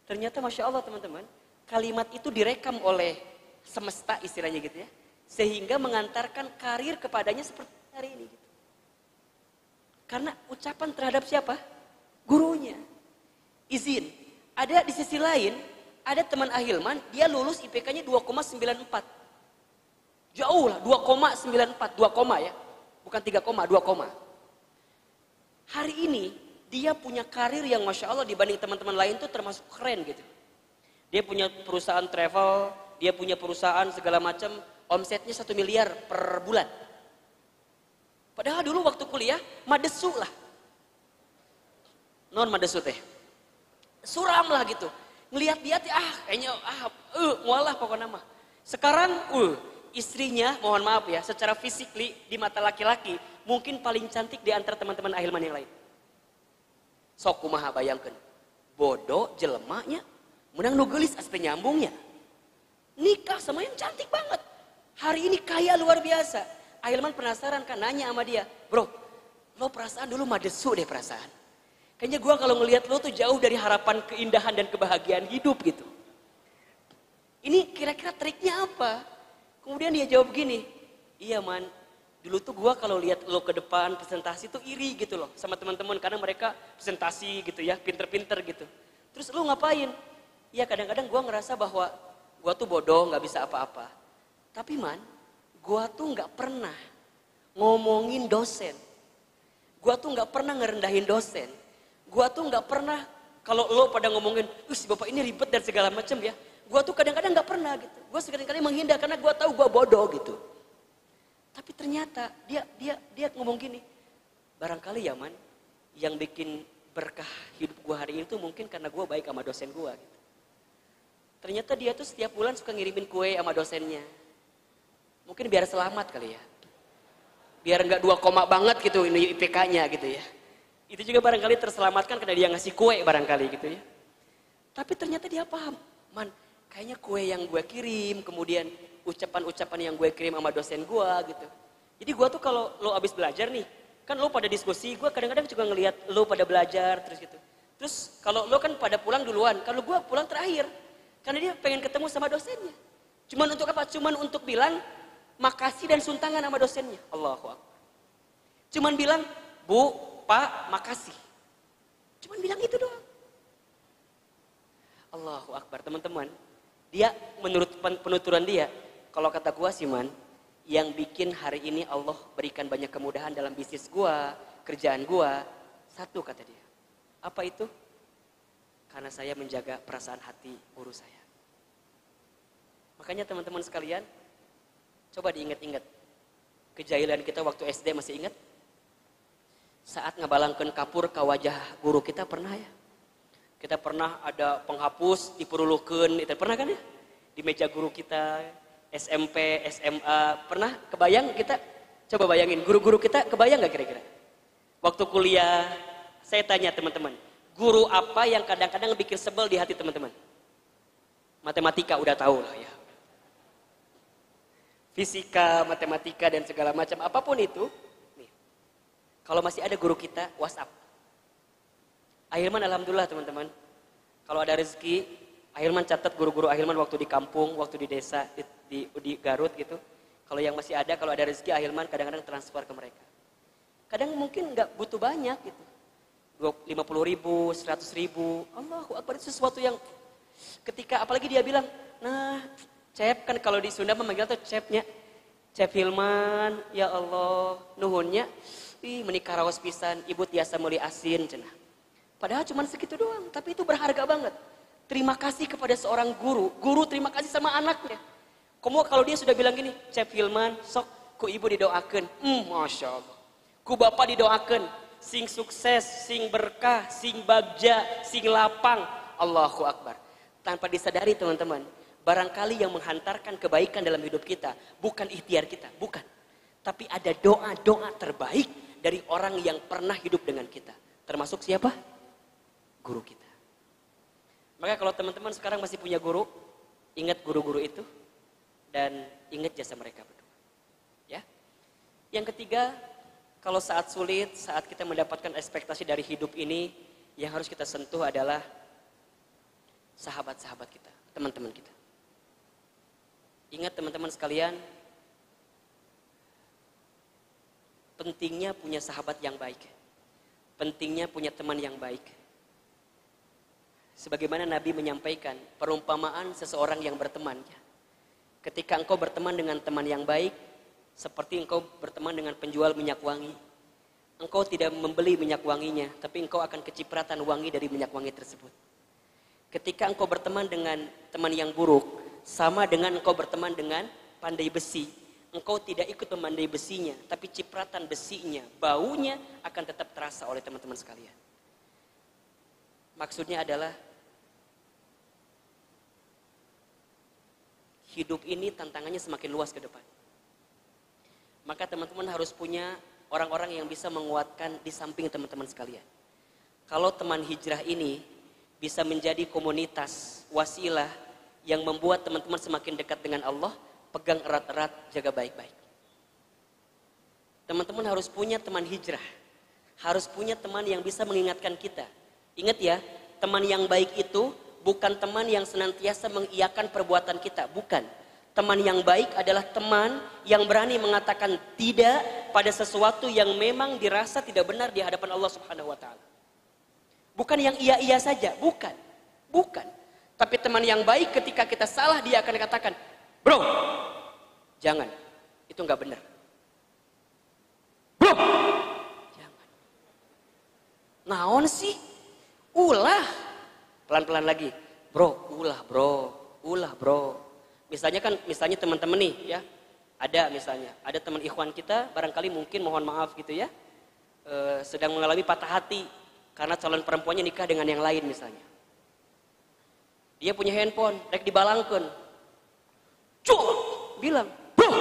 Ternyata Masya Allah teman-teman, kalimat itu direkam oleh semesta istilahnya gitu ya. Sehingga mengantarkan karir kepadanya seperti hari ini gitu. Karena ucapan terhadap siapa? Gurunya. Izin. Ada di sisi lain, ada teman Ahilman, dia lulus IPK-nya 2,94. Jauh lah, 2,94, 2 koma ya. Bukan 3 koma, 2 koma. Hari ini, dia punya karir yang Masya Allah dibanding teman-teman lain tuh termasuk keren gitu. Dia punya perusahaan travel, dia punya perusahaan segala macam, omsetnya 1 miliar per bulan. Padahal dulu waktu kuliah, madesu lah. Non madesu teh. Suram lah gitu. Ngelihat dia, kayaknya, mualah pokoknya mah. Sekarang, istrinya, mohon maaf ya, secara physically di mata laki-laki, mungkin paling cantik di antara teman-teman Ahilman yang lain. Sok kumaha bayangkan. Bodoh, jelemanya, menang nugelis asli nyambungnya. Nikah sama yang cantik banget. Hari ini kaya luar biasa. Ahilman penasaran kan, nanya sama dia, bro, lo perasaan dulu madesu deh perasaan. Kayaknya gue kalau ngelihat lo tuh jauh dari harapan keindahan dan kebahagiaan hidup gitu. Ini kira-kira triknya apa? Kemudian dia jawab gini, iya man, dulu tuh gue kalau lihat lo ke depan presentasi tuh iri gitu loh sama teman-teman karena mereka presentasi gitu ya, pinter-pinter gitu. Terus lo ngapain? Ya kadang-kadang gue ngerasa bahwa gue tuh bodoh, nggak bisa apa-apa. Tapi man, gue tuh nggak pernah ngomongin dosen. Gue tuh nggak pernah ngerendahin dosen. Gue tuh nggak pernah kalau lo pada ngomongin, si bapak ini ribet dan segala macam ya. Gue tuh kadang-kadang gak pernah gitu. Gue sekali-kali menghindar karena gue tahu gue bodoh gitu. Tapi ternyata dia ngomong gini. Barangkali ya man, yang bikin berkah hidup gue hari ini tuh mungkin karena gue baik sama dosen gue gitu. Ternyata dia tuh setiap bulan suka ngirimin kue sama dosennya. Mungkin biar selamat kali ya. Biar gak 2 koma banget gitu ini IPK-nya gitu ya. Itu juga barangkali terselamatkan karena dia ngasih kue barangkali gitu ya. Tapi ternyata dia paham. Man, kayaknya kue yang gue kirim, kemudian ucapan-ucapan yang gue kirim sama dosen gue gitu. Jadi gue tuh kalau lo abis belajar nih, kan lo pada diskusi, gue kadang-kadang juga ngelihat lo pada belajar terus gitu. Terus kalau lo kan pada pulang duluan, kalau gue pulang terakhir. Karena dia pengen ketemu sama dosennya. Cuman untuk apa? Cuman untuk bilang makasih dan suntangan sama dosennya. Allahu Akbar. Cuman bilang, Bu, Pak, makasih. Cuman bilang itu doang. Allahu Akbar, teman-teman. Dia menurut penuturan dia, kalau kata gua sih man, yang bikin hari ini Allah berikan banyak kemudahan dalam bisnis gua, kerjaan gua, satu kata dia. Apa itu? Karena saya menjaga perasaan hati guru saya. Makanya teman-teman sekalian, coba diingat-ingat. Kejailan kita waktu SD masih ingat? Saat ngebalangkeun kapur ke wajah guru kita pernah ya? Kita pernah ada penghapus diperulukeun, itu pernah kan ya? Di meja guru kita, SMP, SMA, pernah kebayang kita? Coba bayangin, guru-guru kita kebayang gak kira-kira? Waktu kuliah, saya tanya teman-teman, guru apa yang kadang-kadang bikin sebel di hati teman-teman? Matematika udah tahu lah ya. Fisika, matematika dan segala macam apapun itu. Nih, kalau masih ada guru kita, WhatsApp. Ahilman alhamdulillah teman-teman. Kalau ada rezeki, Ahilman catat guru-guru Ahilman waktu di kampung, waktu di desa, di Garut gitu. Kalau yang masih ada, kalau ada rezeki Ahilman kadang-kadang transfer ke mereka. Kadang mungkin nggak butuh banyak gitu. 50 ribu, 100 ribu. Allahu Akbar, itu sesuatu yang ketika apalagi dia bilang, nah Cep kan kalau di Sunda memanggil tuh Cepnya. Cep Hilman, ya Allah, nuhunnya. Menikah rawas pisan, ibu tiasa meuli asin cenah. Padahal cuma segitu doang, tapi itu berharga banget. Terima kasih kepada seorang guru. Guru terima kasih sama anaknya. Kamu kalau dia sudah bilang gini, Cep Hilman, sok ku ibu didoakeun. Masya Allah. Ku bapak didoakeun. Sing sukses, sing berkah, sing bagja, sing lapang. Allahu Akbar. Tanpa disadari teman-teman, barangkali yang menghantarkan kebaikan dalam hidup kita bukan ikhtiar kita, bukan. Tapi ada doa-doa terbaik dari orang yang pernah hidup dengan kita. Termasuk siapa? Guru kita. Maka kalau teman-teman sekarang masih punya guru, ingat guru-guru itu dan ingat jasa mereka berdua. Ya. Yang ketiga, kalau saat sulit, saat kita mendapatkan ekspektasi dari hidup ini, yang harus kita sentuh adalah sahabat-sahabat kita, teman-teman kita. Ingat teman-teman sekalian, pentingnya punya sahabat yang baik. Pentingnya punya teman yang baik. Sebagaimana Nabi menyampaikan, perumpamaan seseorang yang berteman. Ketika engkau berteman dengan teman yang baik, seperti engkau berteman dengan penjual minyak wangi. Engkau tidak membeli minyak wanginya, tapi engkau akan kecipratan wangi dari minyak wangi tersebut. Ketika engkau berteman dengan teman yang buruk, sama dengan engkau berteman dengan pandai besi. Engkau tidak ikut memandai besinya, tapi cipratan besinya, baunya akan tetap terasa oleh teman-teman sekalian. Maksudnya adalah hidup ini tantangannya semakin luas ke depan. Maka teman-teman harus punya orang-orang yang bisa menguatkan di samping teman-teman sekalian. Kalau teman hijrah ini bisa menjadi komunitas, wasilah, yang membuat teman-teman semakin dekat dengan Allah, pegang erat-erat, jaga baik-baik. Teman-teman harus punya teman hijrah. Harus punya teman yang bisa mengingatkan kita. Ingat ya, teman yang baik itu bukan teman yang senantiasa mengiyakan perbuatan kita. Bukan. Teman yang baik adalah teman yang berani mengatakan tidak pada sesuatu yang memang dirasa tidak benar di hadapan Allah Subhanahu wa taala. Bukan yang iya-iya saja, bukan. Bukan. Tapi teman yang baik ketika kita salah dia akan katakan, bro, jangan, itu nggak benar. Bro, jangan. Naon sih? Ulah. Pelan-pelan lagi. Bro, ulah bro. Misalnya teman-teman nih ya, ada misalnya, ada teman ikhwan kita, barangkali mungkin mohon maaf gitu ya, sedang mengalami patah hati karena calon perempuannya nikah dengan yang lain misalnya. Dia punya handphone, rek dibalangkeun. Bilang, bro,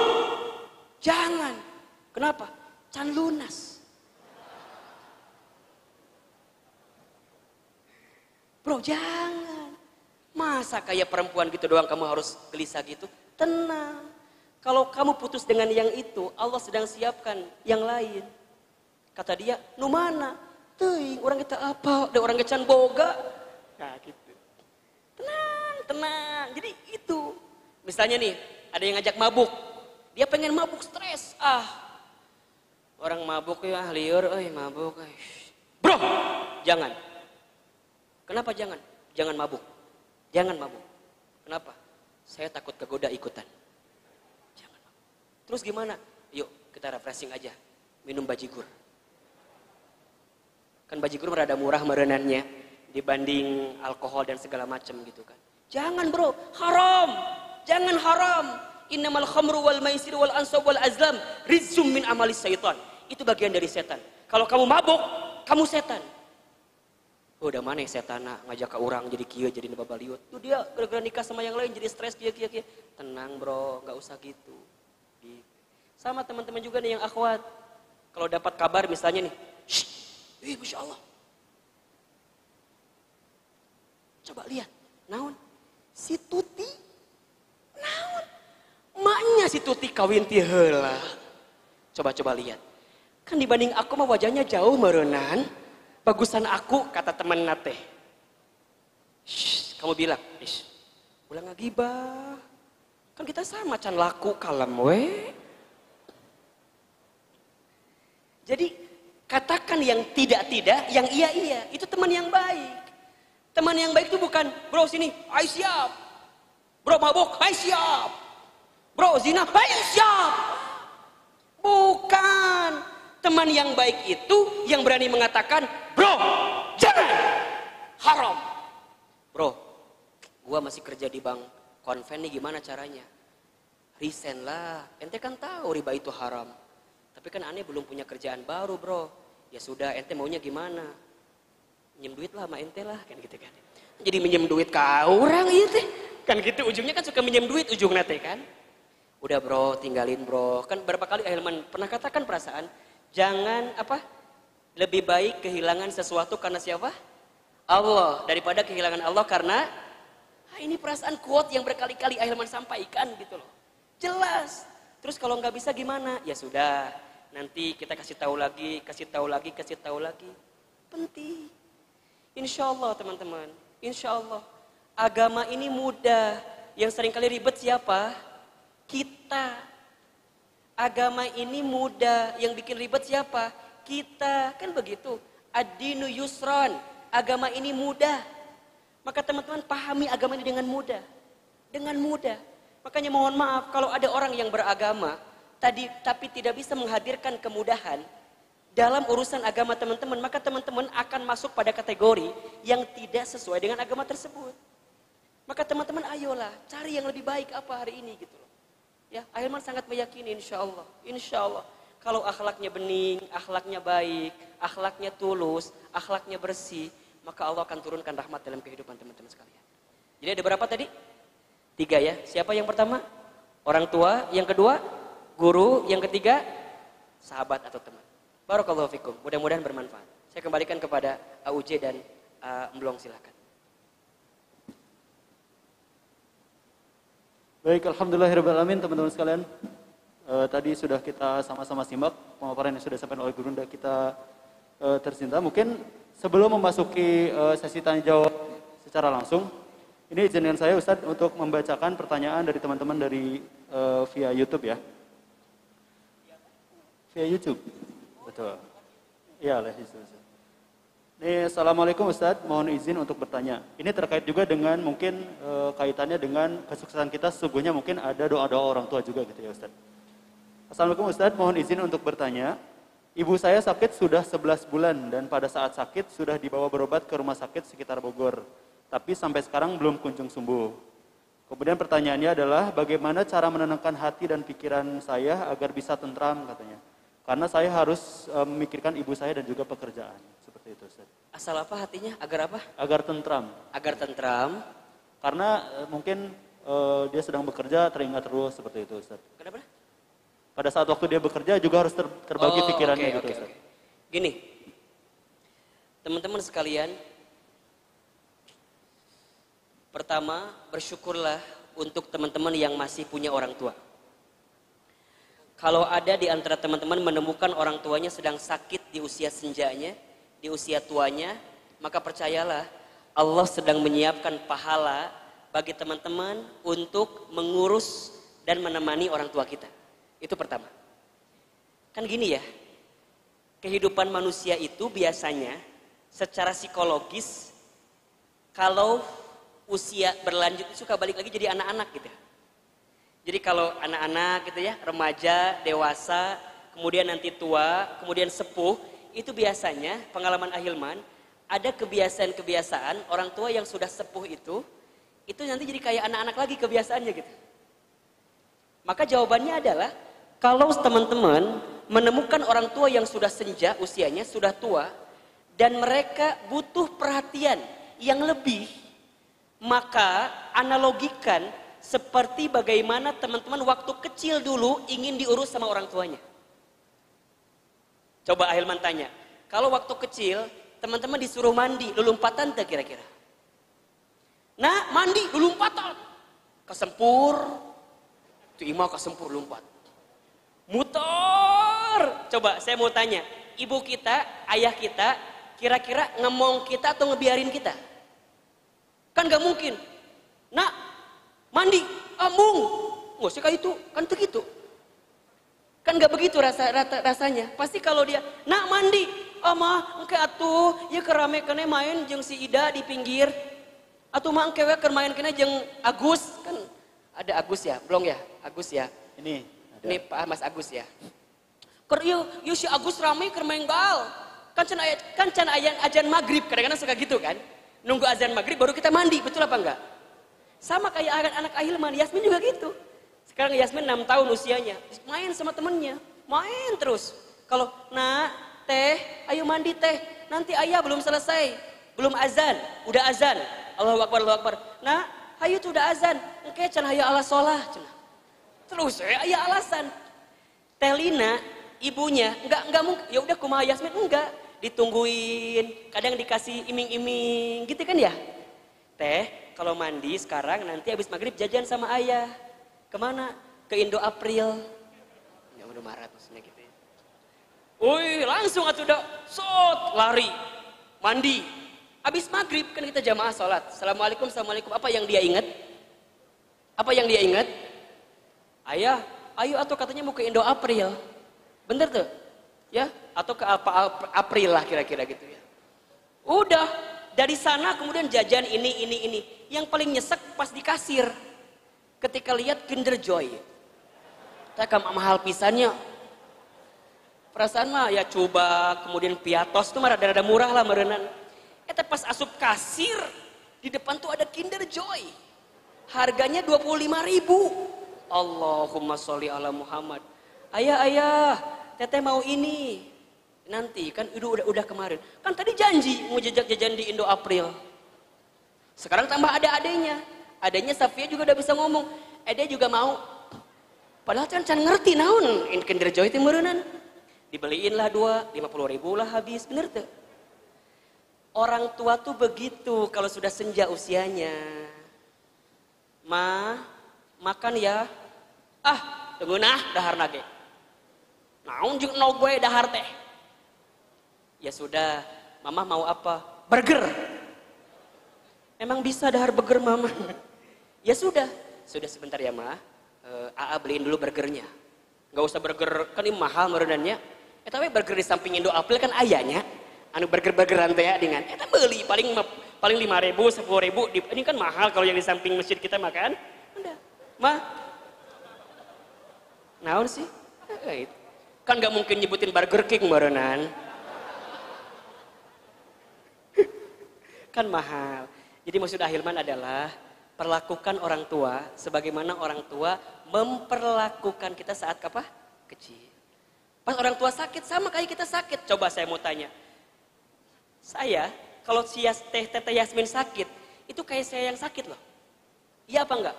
jangan. Kenapa? Can lunas. Bro, jangan. Masa kayak perempuan gitu doang kamu harus gelisah gitu? Tenang. Kalau kamu putus dengan yang itu, Allah sedang siapkan yang lain. Kata dia, nu mana? Teuing, orang kita apa? Ada orang kecan boga. Nah gitu. Tenang. Jadi itu. Misalnya nih, ada yang ngajak mabuk. Dia pengen mabuk, stres. Orang mabuk ya liur, mabuk. Bro, jangan. Kenapa jangan? Jangan mabuk. Jangan mabuk. Kenapa? Saya takut kegoda ikutan. Terus gimana? Yuk kita refreshing aja. Minum bajigur. Kan bajigur rada murah merenannya dibanding alkohol dan segala macam gitu kan. Jangan bro, haram. Jangan haram. Innamal khamru wal maisir wal ansab wal azlam rizum min amalis syaitan. Itu bagian dari setan. Kalau kamu mabuk, kamu setan. Oh, udah mana yang setana ngajak ke orang jadi kieu jadi babaliut. Tuh dia gara-gara nikah sama yang lain jadi stres kieu. Tenang bro, nggak usah gitu. Sama teman-teman juga nih yang akhwat. Kalau dapat kabar misalnya nih, Masya Allah. Coba lihat, naon? Si Tuti, naon? Maknya si Tuti kawin ti heula. Coba lihat. Kan dibanding aku mah wajahnya jauh merenan. Bagusan aku, kata teman nate. Kamu bilang, ulang ngagibah. Kan kita sama can laku kalem we. Jadi katakan yang tidak, yang iya. Itu teman yang baik. Teman yang baik itu bukan, bro sini, ayo siap. Bro mabuk, ayo siap. Bro zina, ayo siap. Bukan. Teman yang baik itu yang berani mengatakan, bro jangan, haram. Bro, gua masih kerja di bank konven nih, gimana caranya? Resign lah, ente kan tahu riba itu haram. Tapi kan aneh belum punya kerjaan baru bro. Ya sudah, ente maunya gimana? Minjem duit lah sama ente lah, kan gitu kan. Jadi minjem duit ke orang itu kan gitu, ujungnya kan suka minjem duit ujungnya teh kan. Udah bro, tinggalin bro. Kan berapa kali Ahilman pernah katakan perasaan, jangan lebih baik kehilangan sesuatu karena siapa? Allah, daripada kehilangan Allah karena ini perasaan quote yang berkali-kali Ahilman sampaikan gitu loh. Jelas. Terus kalau nggak bisa gimana? Ya sudah, nanti kita kasih tahu lagi. Penting. Insya Allah teman-teman, insya Allah. Agama ini mudah. Yang seringkali ribet siapa? Kita. Agama ini mudah. Yang bikin ribet siapa? Kita. Kan begitu. Ad-dinu yusron. Agama ini mudah. Maka teman-teman pahami agama ini dengan mudah. Dengan mudah. Makanya mohon maaf kalau ada orang yang beragama tapi tidak bisa menghadirkan kemudahan dalam urusan agama teman-teman, maka teman-teman akan masuk pada kategori yang tidak sesuai dengan agama tersebut. Maka teman-teman ayolah cari yang lebih baik apa hari ini gitu loh. Ya, Ahilman sangat meyakini insya Allah kalau akhlaknya bening, akhlaknya baik, akhlaknya tulus, akhlaknya bersih, maka Allah akan turunkan rahmat dalam kehidupan teman-teman sekalian. Jadi ada berapa tadi? 3 ya. Siapa yang pertama? Orang tua. Yang kedua? Guru. Yang ketiga? Sahabat atau teman. Barakallahu fikum. Mudah-mudahan bermanfaat. Saya kembalikan kepada AUJ dan Emblong, silakan. Baik, alhamdulillahirrahmanirrahim teman-teman sekalian. Tadi sudah kita sama-sama simak pemaparan yang sudah disampaikan oleh Gurunda kita tercinta. Mungkin sebelum memasuki sesi tanya jawab secara langsung, ini izinkan saya Ustadz untuk membacakan pertanyaan dari teman-teman dari via YouTube ya. Via YouTube. Betul. Iya, Ustaz. Ini Assalamualaikum Ustadz, mohon izin untuk bertanya. Ini terkait juga dengan mungkin kaitannya dengan kesuksesan kita, sesungguhnya mungkin ada doa-doa orang tua juga gitu ya Ustadz. Assalamualaikum Ustadz, mohon izin untuk bertanya. Ibu saya sakit sudah 11 bulan dan pada saat sakit sudah dibawa berobat ke rumah sakit sekitar Bogor. Tapi sampai sekarang belum kunjung sembuh. Kemudian pertanyaannya adalah bagaimana cara menenangkan hati dan pikiran saya agar bisa tentram katanya. Karena saya harus memikirkan ibu saya dan juga pekerjaan. Seperti itu Ustaz. Asal apa hatinya? Agar apa? Agar tentram. Agar tentram. Karena mungkin dia sedang bekerja teringat terus seperti itu Ustaz. Kenapa? Pada saat waktu dia bekerja juga harus terbagi pikirannya gitu Ustaz. Gini. Teman-teman sekalian, pertama, bersyukurlah untuk teman-teman yang masih punya orang tua. Kalau ada di antara teman-teman menemukan orang tuanya sedang sakit di usia senjanya, di usia tuanya, maka percayalah Allah sedang menyiapkan pahala bagi teman-teman untuk mengurus dan menemani orang tua kita. Itu pertama. Kan gini ya, kehidupan manusia itu biasanya secara psikologis kalau usia berlanjut suka balik lagi jadi anak-anak gitu. Jadi kalau anak-anak gitu ya, remaja, dewasa, kemudian nanti tua, kemudian sepuh, itu biasanya pengalaman Ahilman, ada kebiasaan-kebiasaan orang tua yang sudah sepuh itu nanti jadi kayak anak-anak lagi kebiasaannya gitu. Maka jawabannya adalah, kalau teman-teman menemukan orang tua yang sudah senja usianya, sudah tua, dan mereka butuh perhatian yang lebih, maka analogikan seperti bagaimana teman-teman waktu kecil dulu ingin diurus sama orang tuanya. Coba Ahilman tanya, kalau waktu kecil teman-teman disuruh mandi, lu lompatan tak kira-kira? Nah, mandi, lu lompatan. Kesempur, tuh imau kesempur lompat. Muter. Coba saya mau tanya, ibu kita, ayah kita, kira-kira ngemong kita atau ngebiarin kita? Kan gak mungkin. Nah, mandi, amung. Nggak sih kayak itu, kan tuh gitu. Kan gak begitu rasanya. Pasti kalau dia, nak mandi, mah engke atuh, ya kerame kene main jeung si Ida di pinggir. Atuh mah engke we keur main kene jeung Agus, kan ada Agus ya, belum ya? Agus ya. Ini ada. Ini Pak Mas Agus ya. Keur ieu si Agus rame keur main gal. Kan can ajan maghrib, kadang-kadang suka gitu kan. Nunggu azan maghrib baru kita mandi, betul apa enggak? Sama kayak anak Ahilman, Yasmin juga gitu. Sekarang Yasmin 6 tahun usianya, main sama temennya, main terus. Kalau, nah teh, ayo mandi teh, nanti ayah belum selesai, belum azan, udah azan, Allahu Akbar, Allahu Akbar. Nah, ayo tuh udah azan, engke can hayya ala sholah, terus ayah alasan. Telina, ibunya, enggak mungkin, ya udah kumaha Yasmin, enggak, ditungguin, kadang dikasih iming-iming, gitu kan ya? Teh, kalau mandi sekarang nanti habis maghrib jajan sama ayah. Kemana? Ke Indo April. Ya udah marah maksudnya gitu ya. Wih, langsung atuh udah sot lari. Mandi. Habis maghrib kan kita jamaah sholat. Assalamualaikum, assalamualaikum. Apa yang dia ingat? Apa yang dia ingat? Ayah, ayo atau katanya mau ke Indo April. Bener tuh? Ya, atau ke apa April lah kira-kira gitu ya. Udah, dari sana kemudian jajan ini. Yang paling nyesek pas di kasir. Ketika lihat Kinder Joy. Saya mahal pisannya. Perasaan mah ya coba, kemudian Piatos tuh mah rada-rada murah lah merenan. Eta pas asup kasir, di depan tuh ada Kinder Joy. Harganya 25.000. Allahumma sholli ala Muhammad. Ayah, teteh mau ini. Nanti kan udah kemarin. Kan tadi janji mau jajan di Indo April. Sekarang tambah ada adenya. Adanya Safia juga udah bisa ngomong. Dia juga mau. Padahal can ngerti naon Kinder Joy teh meureunnan. Dibeliin lah 50.000 lah habis, bener tuh. Orang tua tuh begitu kalau sudah senja usianya. Makan ya. Teungeunah dahar nage. Naon jeung no gue dahar teh. Ya sudah, mama mau apa? Burger. Emang bisa dahar burger mama? Ya sudah sebentar ya ma. AA beliin dulu burgernya. Gak usah burger, kan ini mahal merenannya. Tapi burger di samping Indo April kan ayahnya. Anu burger-burgeran teh dengan. Beli paling 5.000, 10.000. Ini kan mahal kalau yang di samping masjid kita makan. Udah, ma. Naon sih? Kan gak mungkin nyebutin Burger King merenan. Kan mahal. Jadi maksud Ahilman adalah perlakukan orang tua sebagaimana orang tua memperlakukan kita saat apa? Kecil. Pas orang tua sakit sama kayak kita sakit. Coba saya mau tanya. Saya kalau si Teteh Yasmin sakit, itu kayak saya yang sakit loh. Iya apa enggak?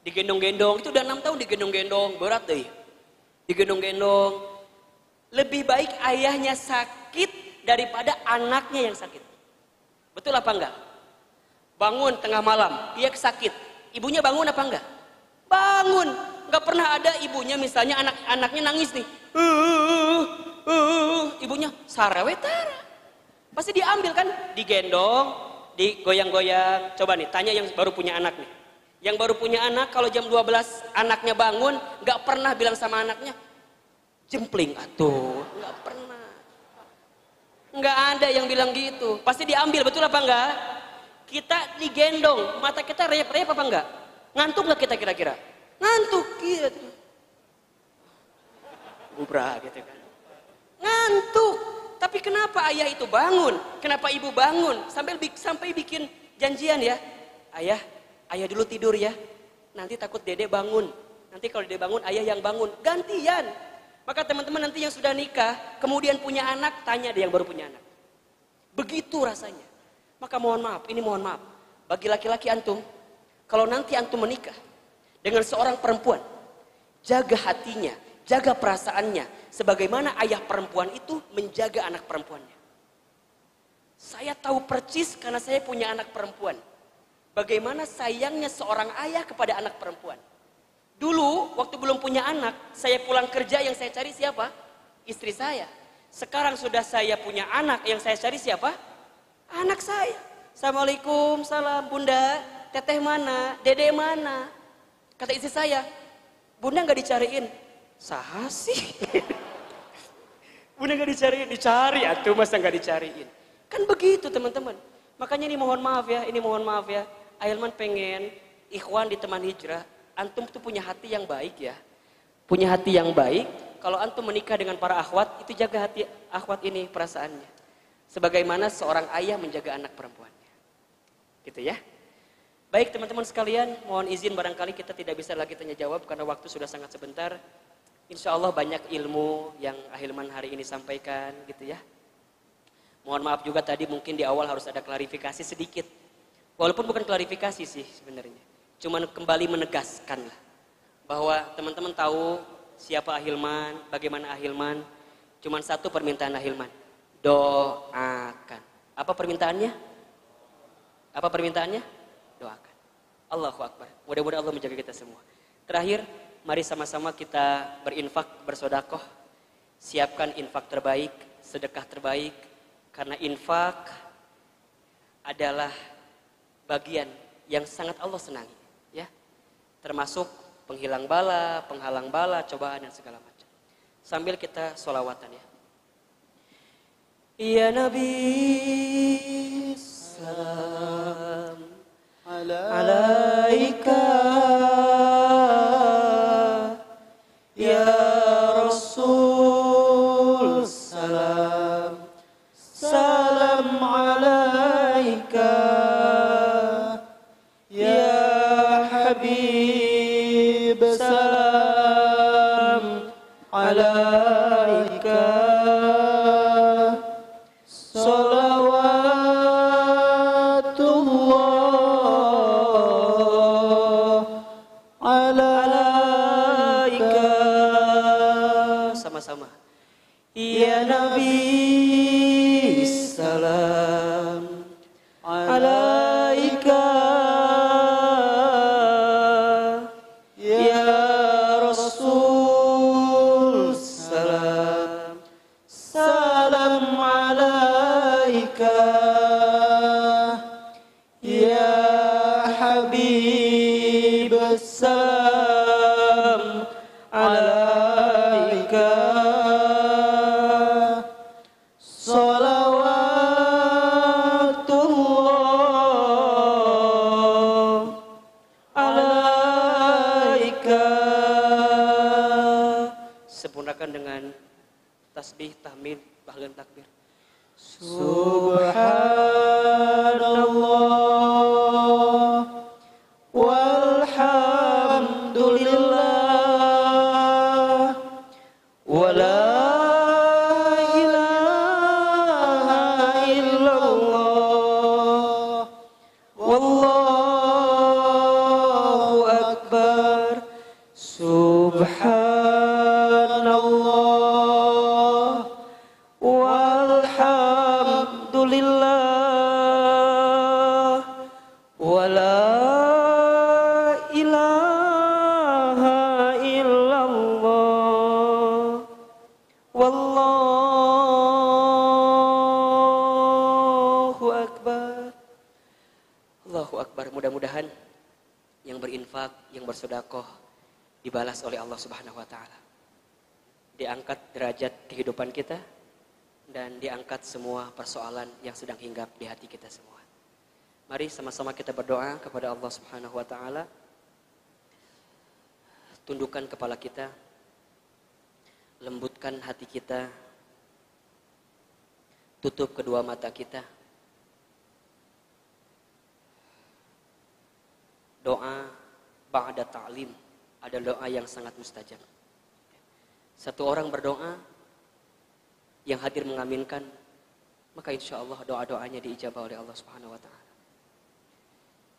Digendong-gendong, itu udah 6 tahun digendong-gendong, berat deh. Digendong-gendong. Lebih baik ayahnya sakit daripada anaknya yang sakit. Betul apa enggak? Bangun tengah malam, dia sakit. Ibunya bangun apa enggak? Bangun. Enggak pernah ada ibunya misalnya anak-anaknya nangis nih. Ibunya sarawetara. Pasti diambil kan? Digendong, digoyang-goyang. Coba nih, tanya yang baru punya anak nih. Yang baru punya anak kalau jam 12 anaknya bangun, enggak pernah bilang sama anaknya, jempling atuh. Enggak pernah. Enggak ada yang bilang gitu. Pasti diambil, betul apa enggak? Kita digendong, mata kita reyep-reyep apa enggak? Ngantuk enggak kita kira-kira? Ngantuk gitu. Gubrak gitu kan. Ngantuk. Tapi kenapa ayah itu bangun? Kenapa ibu bangun? Sampai bikin janjian ya. Ayah dulu tidur ya. Nanti takut dede bangun. Nanti kalau dede bangun, ayah yang bangun. Gantian. Maka teman-teman nanti yang sudah nikah, kemudian punya anak, tanya dia yang baru punya anak. Begitu rasanya. Maka mohon maaf. Bagi laki-laki antum, kalau nanti antum menikah dengan seorang perempuan, jaga hatinya, jaga perasaannya, sebagaimana ayah perempuan itu menjaga anak perempuannya. Saya tahu percis karena saya punya anak perempuan. Bagaimana sayangnya seorang ayah kepada anak perempuan. Dulu waktu belum punya anak, saya pulang kerja yang saya cari siapa? Istri saya. Sekarang sudah saya punya anak, yang saya cari siapa? Anak saya. Assalamualaikum, salam bunda, teteh mana, dede mana? Kata istri saya, bunda nggak dicariin. Saha sih? Bunda nggak dicari atuh masa nggak dicariin. Kan begitu teman-teman. Makanya ini mohon maaf ya. Ailman pengen ikhwan di teman hijrah, antum tuh punya hati yang baik ya. Punya hati yang baik, kalau antum menikah dengan para akhwat, itu jaga hati akhwat ini perasaannya. Sebagaimana seorang ayah menjaga anak perempuannya. Gitu ya. Baik teman-teman sekalian, mohon izin barangkali kita tidak bisa lagi tanya jawab karena waktu sudah sangat sebentar. Insya Allah banyak ilmu yang Ahilman hari ini sampaikan gitu ya. Mohon maaf juga tadi mungkin di awal harus ada klarifikasi sedikit. Walaupun bukan klarifikasi sih sebenarnya. Cuman kembali menegaskan lah. Bahwa teman-teman tahu siapa Ahilman, bagaimana Ahilman. Cuman satu permintaan Ahilman. Doakan. Apa permintaannya? Doakan. Allahu Akbar. Mudah-mudahan Allah menjaga kita semua. Terakhir, mari sama-sama kita berinfak, bersodakoh. Siapkan infak terbaik, sedekah terbaik. Karena infak adalah bagian yang sangat Allah senangi. Ya. Termasuk penghalang bala, cobaan dan segala macam. Sambil kita sholawatan ya. Ya Nabi salam alaika ya Rasul salam alaika ya Habib salam alaika sama-sama. Ya Nabi salam alaika ya Rasul salam alaika ya Habib salam alaika sempurnakan dengan tasbih, tahmid, bahkan takbir. Subhanallah walhamdulillah wala ilaha illallah wallahu akbar. Subhanallah walhamdulillah wala ilaha illallah wallahu akbar. Allahu akbar. Mudah-mudahan yang berinfak, yang bersedekah dibalas oleh Allah Subhanahu wa taala. Diangkat derajat kehidupan kita dan diangkat semua persoalan yang sedang hinggap di hati kita semua. Mari sama-sama kita berdoa kepada Allah Subhanahu wa taala. Tundukkan kepala kita, lembutkan hati kita, tutup kedua mata kita. Doa ba'da ta'lim ada doa yang sangat mustajab. Satu orang berdoa, yang hadir mengaminkan, maka insya Allah doa-doanya diijabah oleh Allah Subhanahu wa Ta'ala.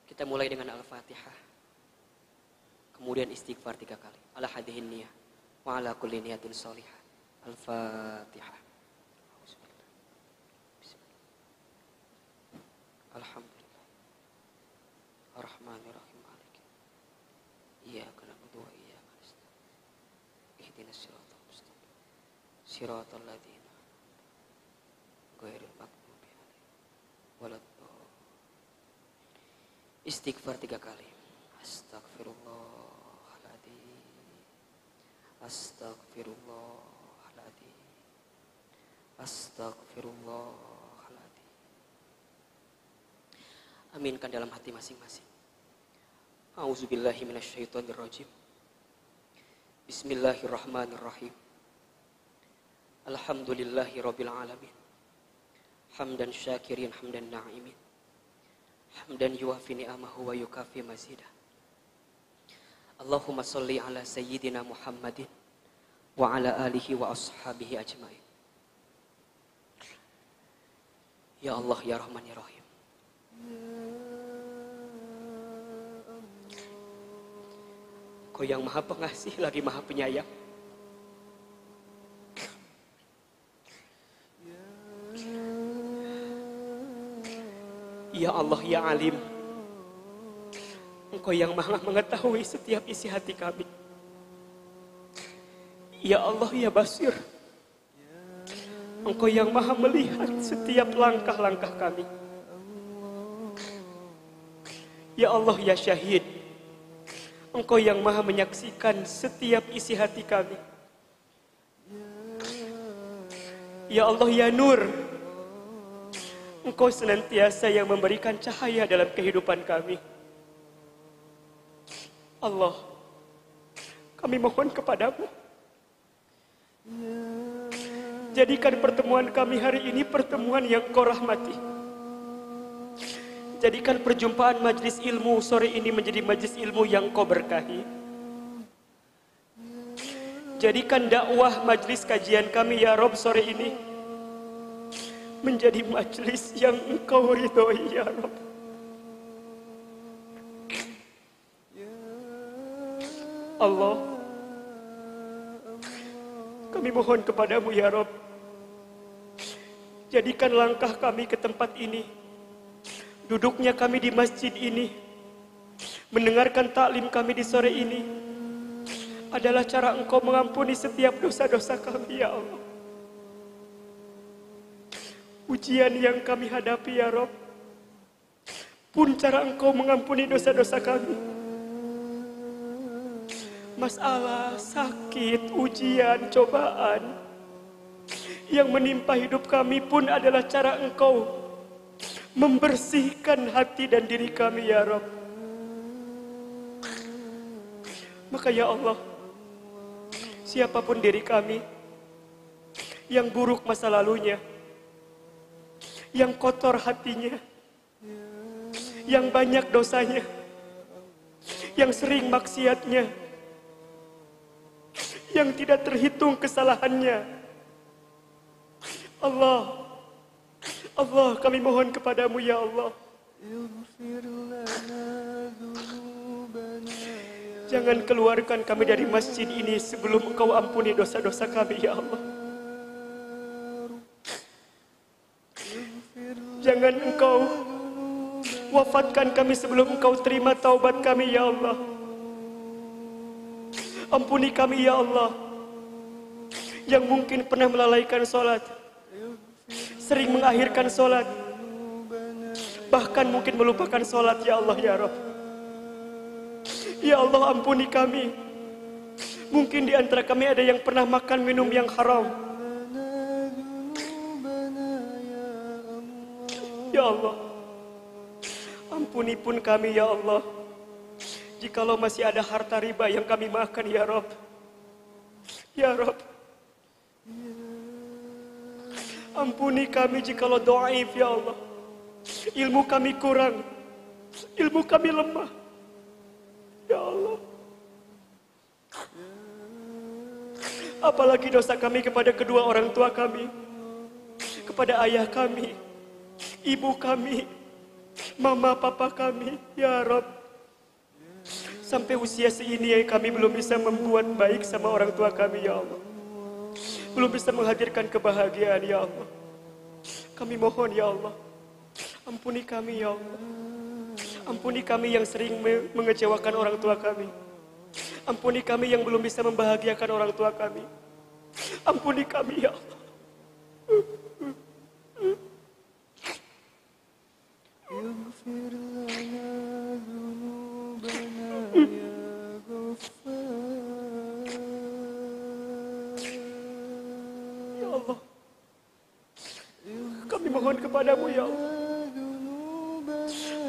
Kita mulai dengan Al-Fatihah, kemudian istighfar 3 kali. Ala hadihin niyah wa ala kulli niyatin sholihah. Al-Fatihah. Alhamdulillah. Ar-Rahmanir-Rahim. Maliki. Iyyaka na'budu wa iyyaka nasta'in. Ihdinas siratal mustaqim. Siratal ladzina ghairil maghdubi 'alaihim waladdallin. Istighfar 3 kali. Astagfirullahaladzim. Astagfirullahaladzim. Astagfirullahaladzim. Aminkan dalam hati masing-masing. A'udzubillahi minasyaitonirrajim. Bismillahirrahmanirrahim. Alhamdulillahi rabbil alamin. Hamdan syakirin hamdan na'imin. Hamdan yuwafi ni'amahu wa yukafi mazidah. Allahumma salli ala sayyidina Muhammadin wa ala alihi wa ashabihi ajmain. Ya Allah, ya Rahman, ya Rahim. Kau yang maha pengasih lagi maha penyayang. Ya Allah, ya Alim. Engkau yang maha mengetahui setiap isi hati kami. Ya Allah, ya Basir. Engkau yang maha melihat setiap langkah-langkah kami. Ya Allah, ya Syahid. Engkau yang maha menyaksikan setiap isi hati kami. Ya Allah, ya Nur. Engkau senantiasa yang memberikan cahaya dalam kehidupan kami. Allah, kami mohon kepadamu, jadikan pertemuan kami hari ini pertemuan yang kau rahmati. Jadikan perjumpaan majlis ilmu sore ini menjadi majlis ilmu yang kau berkahi. Jadikan dakwah majlis kajian kami ya Rob sore ini menjadi majlis yang engkau ridhoi ya Rob. Allah, kami mohon kepadamu ya Rob, jadikan langkah kami ke tempat ini, duduknya kami di masjid ini, mendengarkan taklim kami di sore ini, adalah cara engkau mengampuni setiap dosa-dosa kami ya Allah. Ujian yang kami hadapi ya Rob, pun cara engkau mengampuni dosa-dosa kami. Masalah, sakit, ujian, cobaan yang menimpa hidup kami pun adalah cara engkau membersihkan hati dan diri kami ya Rabb. Maka ya Allah, siapapun diri kami yang buruk masa lalunya, yang kotor hatinya, yang banyak dosanya, yang sering maksiatnya, yang tidak terhitung kesalahannya, Allah, kami mohon kepadamu ya Allah, jangan keluarkan kami dari masjid ini sebelum engkau ampuni dosa-dosa kami ya Allah. Jangan engkau wafatkan kami sebelum engkau terima taubat kami ya Allah. Ampuni kami ya Allah, yang mungkin pernah melalaikan sholat, sering mengakhirkan sholat, bahkan mungkin melupakan sholat ya Allah ya Rabb. Ya Allah, ampuni kami. Mungkin di antara kami ada yang pernah makan minum yang haram. Ya Allah, ampuni pun kami ya Allah, Jikalau masih ada harta riba yang kami makan, ya Rob. Ya Rob. Ampuni kami jikalau dhaif, ya Allah. Ilmu kami kurang. Ilmu kami lemah. Ya Allah. Apalagi dosa kami kepada kedua orang tua kami. Kepada ayah kami. Ibu kami. Mama papa kami. Ya Rob. Sampai usia seini kami belum bisa membuat baik sama orang tua kami, ya Allah. Belum bisa menghadirkan kebahagiaan, ya Allah. Kami mohon, ya Allah. Ampuni kami, ya Allah. Ampuni kami yang sering mengecewakan orang tua kami. Ampuni kami yang belum bisa membahagiakan orang tua kami. Ampuni kami, ya Allah. Yaghfir lana dhunubana ya Ghaffar. Ya Allah, kami mohon kepadamu, ya Allah.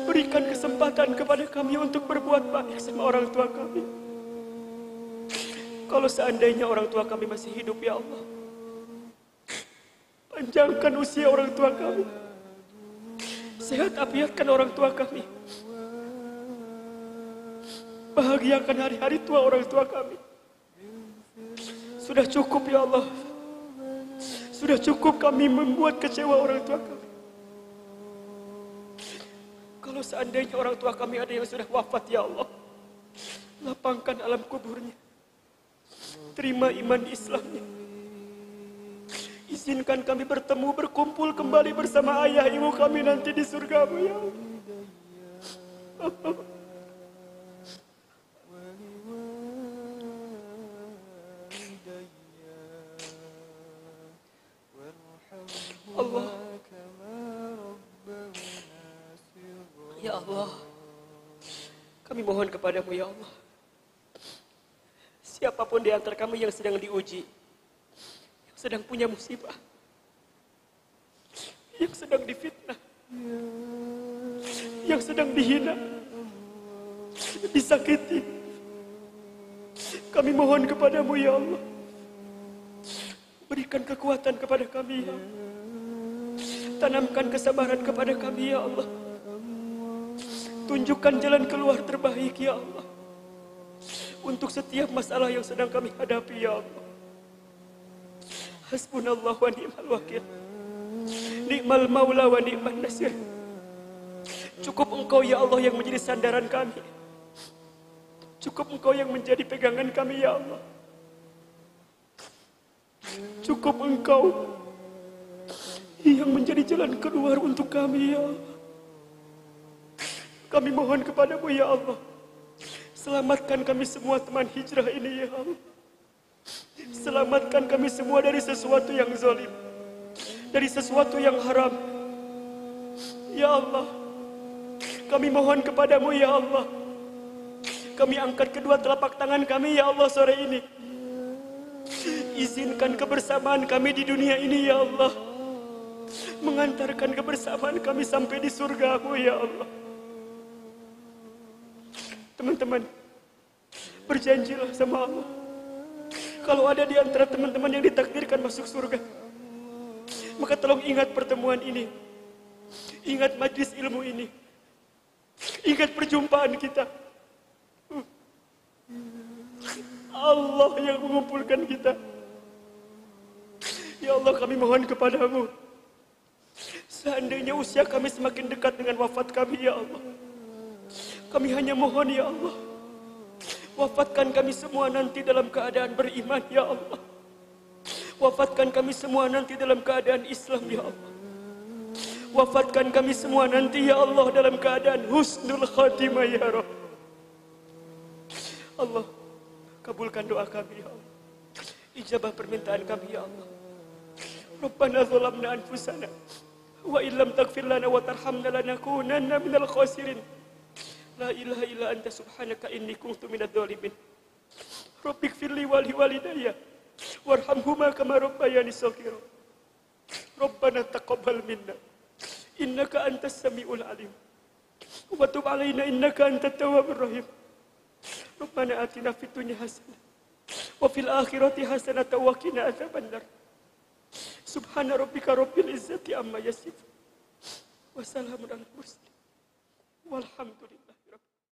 Berikan kesempatan kepada kami untuk berbuat baik sama orang tua kami. Kalau seandainya orang tua kami masih hidup, ya Allah, panjangkan usia orang tua kami. Sehat afiatkan orang tua kami. Bahagiakan hari-hari tua orang tua kami. Sudah cukup, ya Allah. Sudah cukup kami membuat kecewa orang tua kami. Kalau seandainya orang tua kami ada yang sudah wafat, ya Allah, lapangkan alam kuburnya. Terima iman Islamnya. Izinkan kami bertemu, berkumpul kembali bersama ayah ibu kami nanti di surga-Mu, ya Allah. Allah. Ya Allah, kami mohon kepadamu, ya Allah. Siapapun di antara kami yang sedang diuji, yang sedang punya musibah, yang sedang difitnah, yang sedang dihina, disakiti, kami mohon kepadamu, ya Allah. Berikan kekuatan kepada kami, ya Allah. Tanamkan kesabaran kepada kami, ya Allah. Tunjukkan jalan keluar terbaik, ya Allah. Untuk setiap masalah yang sedang kami hadapi, ya Allah. Hasbunallah wa ni'mal wakil. Ni'mal maula wa ni'man nasir. Cukup Engkau, ya Allah, yang menjadi sandaran kami. Cukup Engkau yang menjadi pegangan kami, ya Allah. Cukup Engkau yang menjadi jalan keluar untuk kami, ya Allah. Kami mohon kepadamu, ya Allah. Selamatkan kami semua teman hijrah ini, ya Allah. Selamatkan kami semua dari sesuatu yang zalim, dari sesuatu yang haram. Ya Allah, kami mohon kepadamu, ya Allah. Kami angkat kedua telapak tangan kami, ya Allah, sore ini. Izinkan kebersamaan kami di dunia ini, ya Allah. Mengantarkan kebersamaan kami sampai di surga-Mu, ya Allah. Teman-teman, berjanjilah sama Allah. Kalau ada di antara teman-teman yang ditakdirkan masuk surga, maka tolong ingat pertemuan ini. Ingat majlis ilmu ini. Ingat perjumpaan kita. Allah yang mengumpulkan kita. Ya Allah, kami mohon kepadamu. Seandainya usia kami semakin dekat dengan wafat kami, ya Allah, kami hanya mohon, ya Allah, wafatkan kami semua nanti dalam keadaan beriman, ya Allah. Wafatkan kami semua nanti dalam keadaan Islam, ya Allah. Wafatkan kami semua nanti, ya Allah, dalam keadaan husnul khatimah, ya Rabb. Allah, kabulkan doa kami, ya Allah. Ijabah permintaan kami, ya Allah. Rabbana zalamna anfusana wa illam taghfir lana wa tarhamna lanakunanna minal khasirin. La ilaha illa anta subhanaka inni kuntu minadh dhalimin. Rabbighfirli wa li walidayya warhamhuma kama rabbayani shaghira. Rabbana taqabbal minna innaka antas samiul alim wa tub alaina innaka antat tawwabur rahim. Rabbana atina fid dunya hasanah wa fil akhirati hasanah wa qina adzabannar. Subhana rabbika rabbil izzati amma yasifun. Wassalamun ala mursalin. Walhamdulillahirabbil